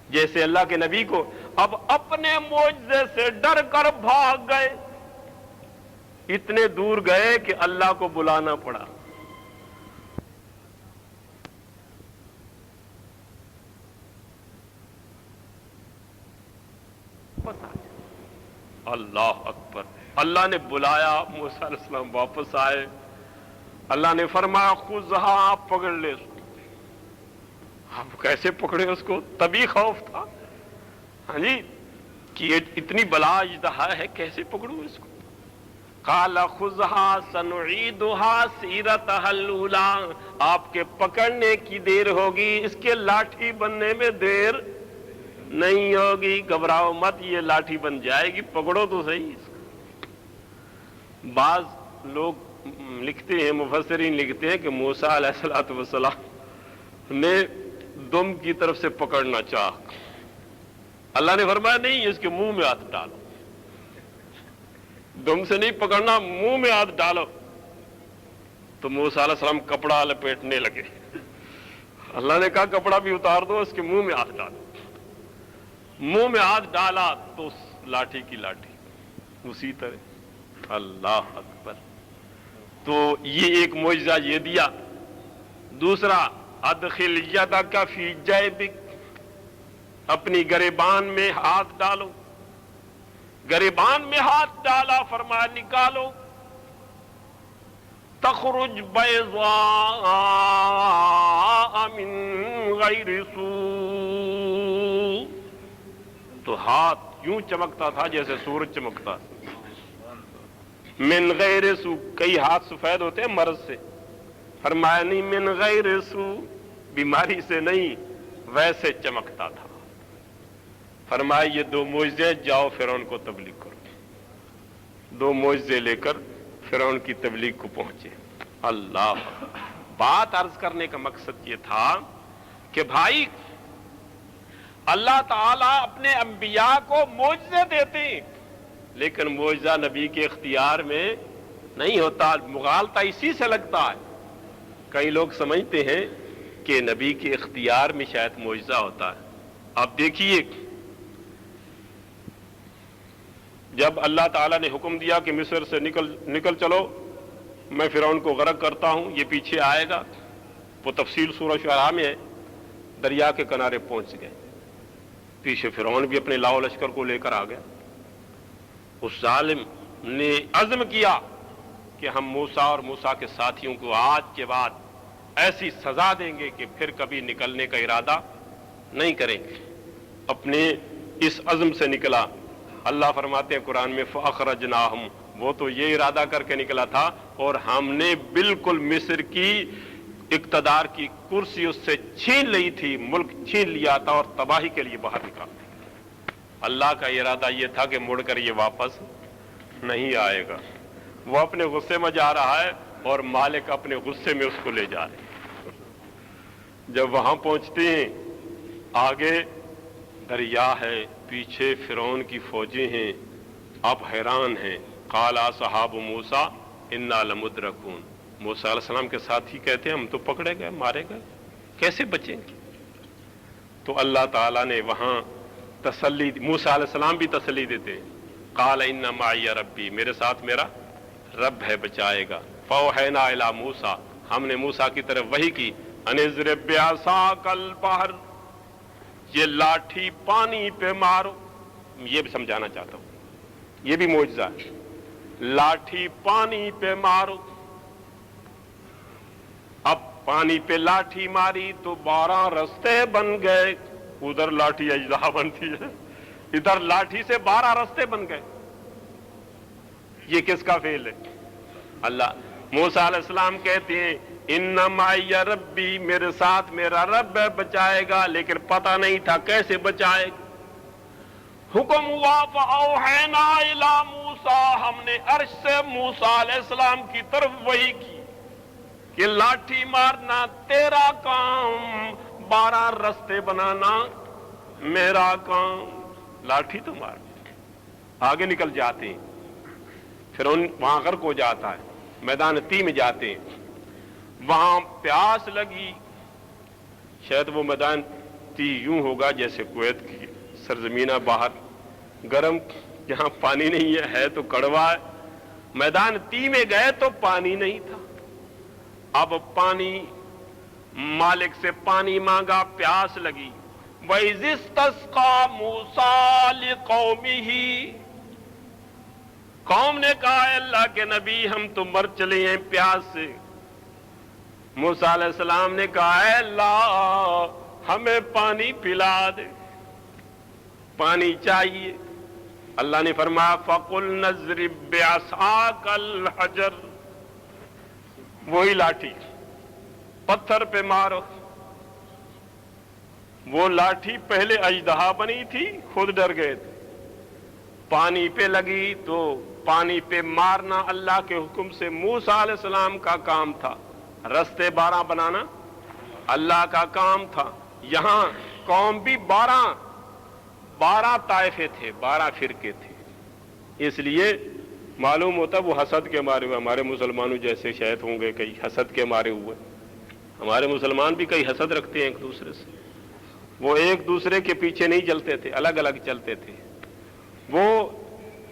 جیسے اللہ کے نبی کو اب اپنے معجزے سے ڈر کر بھاگ گئے، اتنے دور گئے کہ اللہ کو بلانا پڑا۔ اللہ اکبر، اللہ نے بلایا، موسیٰ علیہ السلام واپس آئے، اللہ نے فرمایا خذھا، آپ پکڑ لے اس کو۔ آپ کیسے پکڑے اس کو؟ تبھی خوف تھا، ہاں جی، کہ یہ اتنی بلا اژدہا ہے، کیسے پکڑوں اس کو؟ قال خذھا سنعیدھا سیرتھا الاولی، آپ کے پکڑنے کی دیر ہوگی، اس کے لاٹھی بننے میں دیر نہیں ہوگی، گھبراؤ مت، یہ لاٹھی بن جائے گی، پکڑو تو صحیح اس کو۔ بعض لوگ لکھتے ہیں، مفسرین لکھتے ہیں کہ موسیٰ علیہ السلام نے دم کی طرف سے پکڑنا چاہا، اللہ نے فرمایا نہیں، اس کے منہ میں ہاتھ ڈالو، دم سے نہیں پکڑنا، منہ میں ہاتھ ڈالو۔ تو موسیٰ علیہ السلام کپڑا لپیٹنے لگے، اللہ نے کہا کپڑا بھی اتار دو، اس کے منہ میں ہاتھ ڈالو۔ منہ میں ہاتھ ڈالا تو لاٹھی کی لاٹھی اسی طرح۔ اللہ اکبر، تو یہ ایک معجزہ یہ دیا۔ دوسرا ادخل یدک فی جیبک، اپنی گریبان میں ہاتھ ڈالو، گریبان میں ہاتھ ڈالا، فرمایا نکالو، تخرج بیضاء من غیر سوء، تو ہاتھ یوں چمکتا تھا جیسے سورج چمکتا، من غیر سوء، کئی ہاتھ سفید ہوتے ہیں مرض سے، فرمایا نہیں، من غیر سوء، بیماری سے نہیں، ویسے چمکتا تھا۔ فرمایا یہ دو معجزے، جاؤ فرعون کو تبلیغ کرو۔ دو معجزے لے کر فرعون کی تبلیغ کو پہنچے۔ اللہ، بات عرض کرنے کا مقصد یہ تھا کہ بھائی اللہ تعالیٰ اپنے انبیاء کو معجزے دیتے ہیں، لیکن معجزہ نبی کے اختیار میں نہیں ہوتا، مغالطہ اسی سے لگتا ہے۔ کئی لوگ سمجھتے ہیں کہ نبی کے اختیار میں شاید معجزہ ہوتا ہے۔ اب دیکھیے، جب اللہ تعالیٰ نے حکم دیا کہ مصر سے نکل چلو، میں فرعون کو غرق کرتا ہوں، یہ پیچھے آئے گا، وہ تفصیل سورہ شعراء میں ہے، دریا کے کنارے پہنچ گئے، پیچھے فرعون بھی اپنے لاؤ لشکر کو لے کر آ گیا۔ اس ظالم نے عزم کیا کہ ہم موسیٰ اور موسیٰ کے ساتھیوں کو آج کے بعد ایسی سزا دیں گے کہ پھر کبھی نکلنے کا ارادہ نہیں کریں گے۔ اپنے اس عزم سے نکلا۔ اللہ فرماتے ہیں قرآن میں فَأَخْرَجْنَاهُمْ، وہ تو یہ ارادہ کر کے نکلا تھا اور ہم نے بالکل مصر کی اقتدار کی کرسی اس سے چھین لی تھی، ملک چھین لیا تھا اور تباہی کے لیے باہر نکالا۔ اللہ کا ارادہ یہ تھا کہ مڑ کر یہ واپس نہیں آئے گا، وہ اپنے غصے میں جا رہا ہے اور مالک اپنے غصے میں اس کو لے جا رہے ہیں۔ جب وہاں پہنچتے ہیں، آگے دریا ہے، پیچھے فرعون کی فوجیں ہیں، اب حیران ہیں۔ قال اصحاب موسیٰ انا لمدرکون، موسیٰ علیہ السلام کے ساتھی کہتے ہیں ہم تو پکڑے گئے، مارے گئے، کیسے بچیں گے؟ تو اللہ تعالیٰ نے وہاں تسلی، موسیٰ علیہ السلام بھی تسلی دیتے ہیں، قال ان معی ربی، میرے ساتھ میرا رب ہے، بچائے گا۔ فاوحینا الی موسیٰ، ہم نے موسیٰ کی طرف وحی کی، ان اضرب بعصاک البحر، یہ لاٹھی پانی پہ مارو۔ یہ بھی سمجھانا چاہتا ہوں، یہ بھی معجزہ ہے، لاٹھی پانی پہ مارو۔ اب پانی پہ لاٹھی ماری تو 12 رستے بن گئے، ادھر لاٹھی اجزا بنتی ہے، ادھر لاٹھی سے 12 رستے بن گئے۔ یہ کس کا فعل ہے؟ اللہ۔ موسیٰ علیہ السلام کہتے ہیں ان معی ربی، میرے ساتھ میرا رب ہے، بچائے گا، لیکن پتہ نہیں تھا کیسے بچائے گا۔ حکم ہوا فاوحینا الی موسیٰ، ہم نے عرش سے موسیٰ علیہ السلام کی طرف وحی کی کہ لاٹھی مارنا تیرا کام، 12 رستے بنانا میرا کام، لاٹھی تو مار۔ آگے نکل جاتے ہیں، پھر وہاں غرق ہو جاتا ہے، میدان تی میں جاتے ہیں، وہاں پیاس لگی، شاید وہ میدان تی یوں ہوگا جیسے کویت کی سرزمینہ باہر گرم، جہاں پانی نہیں ہے تو کڑوا ہے۔ میدان تی میں گئے تو پانی نہیں تھا، اب پانی، مالک سے پانی مانگا، پیاس لگی۔ وَإِذِ اسْتَسْقَىٰ مُوسَىٰ لِقَوْمِهِ، قوم نے کہا اے اللہ کے نبی ہم تو مر چلے ہیں پیاس سے۔ موسیٰ علیہ السلام نے کہا اے اللہ ہمیں پانی پلا دے، پانی چاہیے۔ اللہ نے فرمایا فَقُلْ نَضْرِبْ بِعَصَاكَ الْحَجَرَ، وہی لاٹھی پتھر پہ مارو۔ وہ لاٹھی پہلے اژدہا بنی تھی، خود ڈر گئے تھے، پانی پہ لگی تو پانی پہ مارنا اللہ کے حکم سے موسیٰ علیہ السلام کا کام تھا، رستے 12 بنانا اللہ کا کام تھا۔ یہاں قوم بھی 12 طائفے تھے، 12 فرقے تھے، اس لیے معلوم ہوتا وہ حسد کے مارے ہوئے، ہمارے مسلمانوں جیسے شاید ہوں گے کئی حسد کے مارے ہوئے۔ ہمارے مسلمان بھی کئی حسد رکھتے ہیں ایک دوسرے سے، وہ ایک دوسرے کے پیچھے نہیں چلتے تھے، الگ الگ چلتے تھے، وہ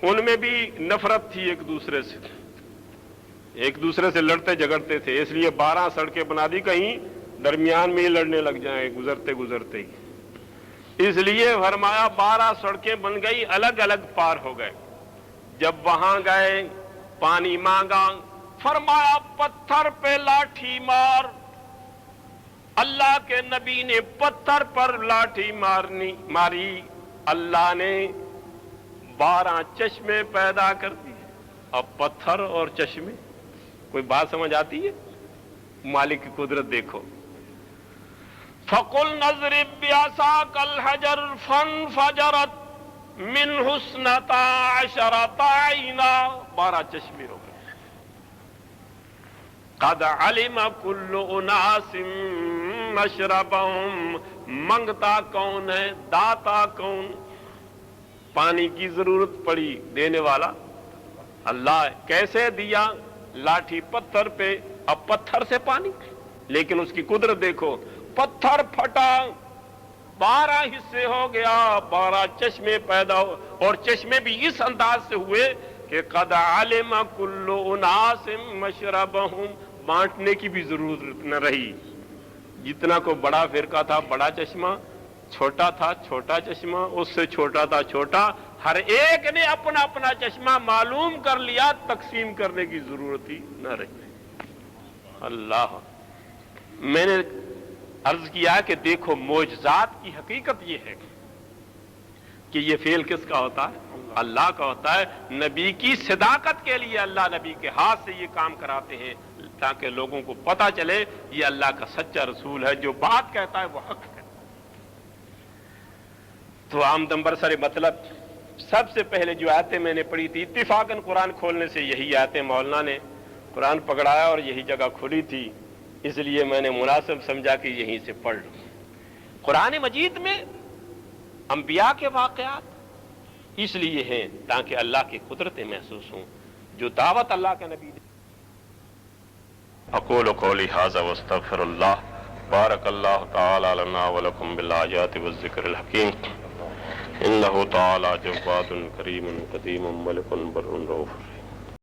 ان میں بھی نفرت تھی ایک دوسرے سے لڑتے جھگڑتے تھے، اس لیے 12 سڑکیں بنا دی، کہیں درمیان میں ہی لڑنے لگ جائیں گزرتے ہی، اس لیے فرمایا 12 سڑکیں بن گئی، الگ الگ پار ہو گئے۔ جب وہاں گئے پانی مانگا، فرمایا پتھر پہ لاٹھی مار۔ اللہ کے نبی نے پتھر پر لاٹھی ماری، اللہ نے 12 چشمے پیدا کر دیے۔ اب پتھر اور چشمے، کوئی بات سمجھ آتی ہے؟ مالک کی قدرت دیکھو۔ فَقُلْ نَضْرِبْ بِعَصَاكَ الْحَجَرَ فَانْفَجَرَتْ مِنْهُ 12 عَيْنًا، 12 چشمے ہو گئے۔ قَدْ عَلِمَ كُلُّ أُنَاسٍ مَشْرَبَهُمْ، منگتا کون ہے، داتا کون؟ پانی کی ضرورت پڑی، دینے والا اللہ ہے۔ کیسے دیا؟ لاٹھی پتھر پہ، اب پتھر سے پانی، لیکن اس کی قدرت دیکھو، پتھر پھٹا، 12 حصے ہو گیا، 12 چشمے پیدا ہو، اور چشمے بھی اس انداز سے ہوئے کہ قد علم کل اناس مشربہم، بانٹنے کی بھی ضرورت نہ رہی۔ جتنا کو بڑا فرقہ تھا بڑا چشمہ، چھوٹا تھا چھوٹا چشمہ، اس سے چھوٹا تھا چھوٹا، ہر ایک نے اپنا اپنا چشمہ معلوم کر لیا، تقسیم کرنے کی ضرورت ہی نہ رہی۔ اللہ، میں نے عرض کیا کہ دیکھو معجزات کی حقیقت یہ ہے کہ یہ فعل کس کا ہوتا ہے؟ اللہ کا ہوتا ہے۔ نبی کی صداقت کے لیے اللہ نبی کے ہاتھ سے یہ کام کراتے ہیں تاکہ لوگوں کو پتہ چلے یہ اللہ کا سچا رسول ہے، جو بات کہتا ہے وہ حق ہے۔ تو آمدن برسر مطلب سب سے پہلے جو آیتیں میں نے پڑھی تھی، اتفاقاً قرآن کھولنے سے یہی آیتیں مولانا نے قرآن پکڑایا اور یہی جگہ کھلی تھی، اس لیے میں نے مناسب سمجھا کہ یہیں سے پڑھ لوں۔ قرآن مجید میں انبیاء کے واقعات اس لیے ہیں تاکہ اللہ کی قدرتیں محسوس ہوں، جو دعوت اللہ کے نبی نے۔ اقول قولی ھذا واستغفر اللہ، بارک اللہ تعالی لنا ولکم بالآیات والذکر الحکیم، انہ تعالی جواد کریم قدیم ملک بر رؤوف۔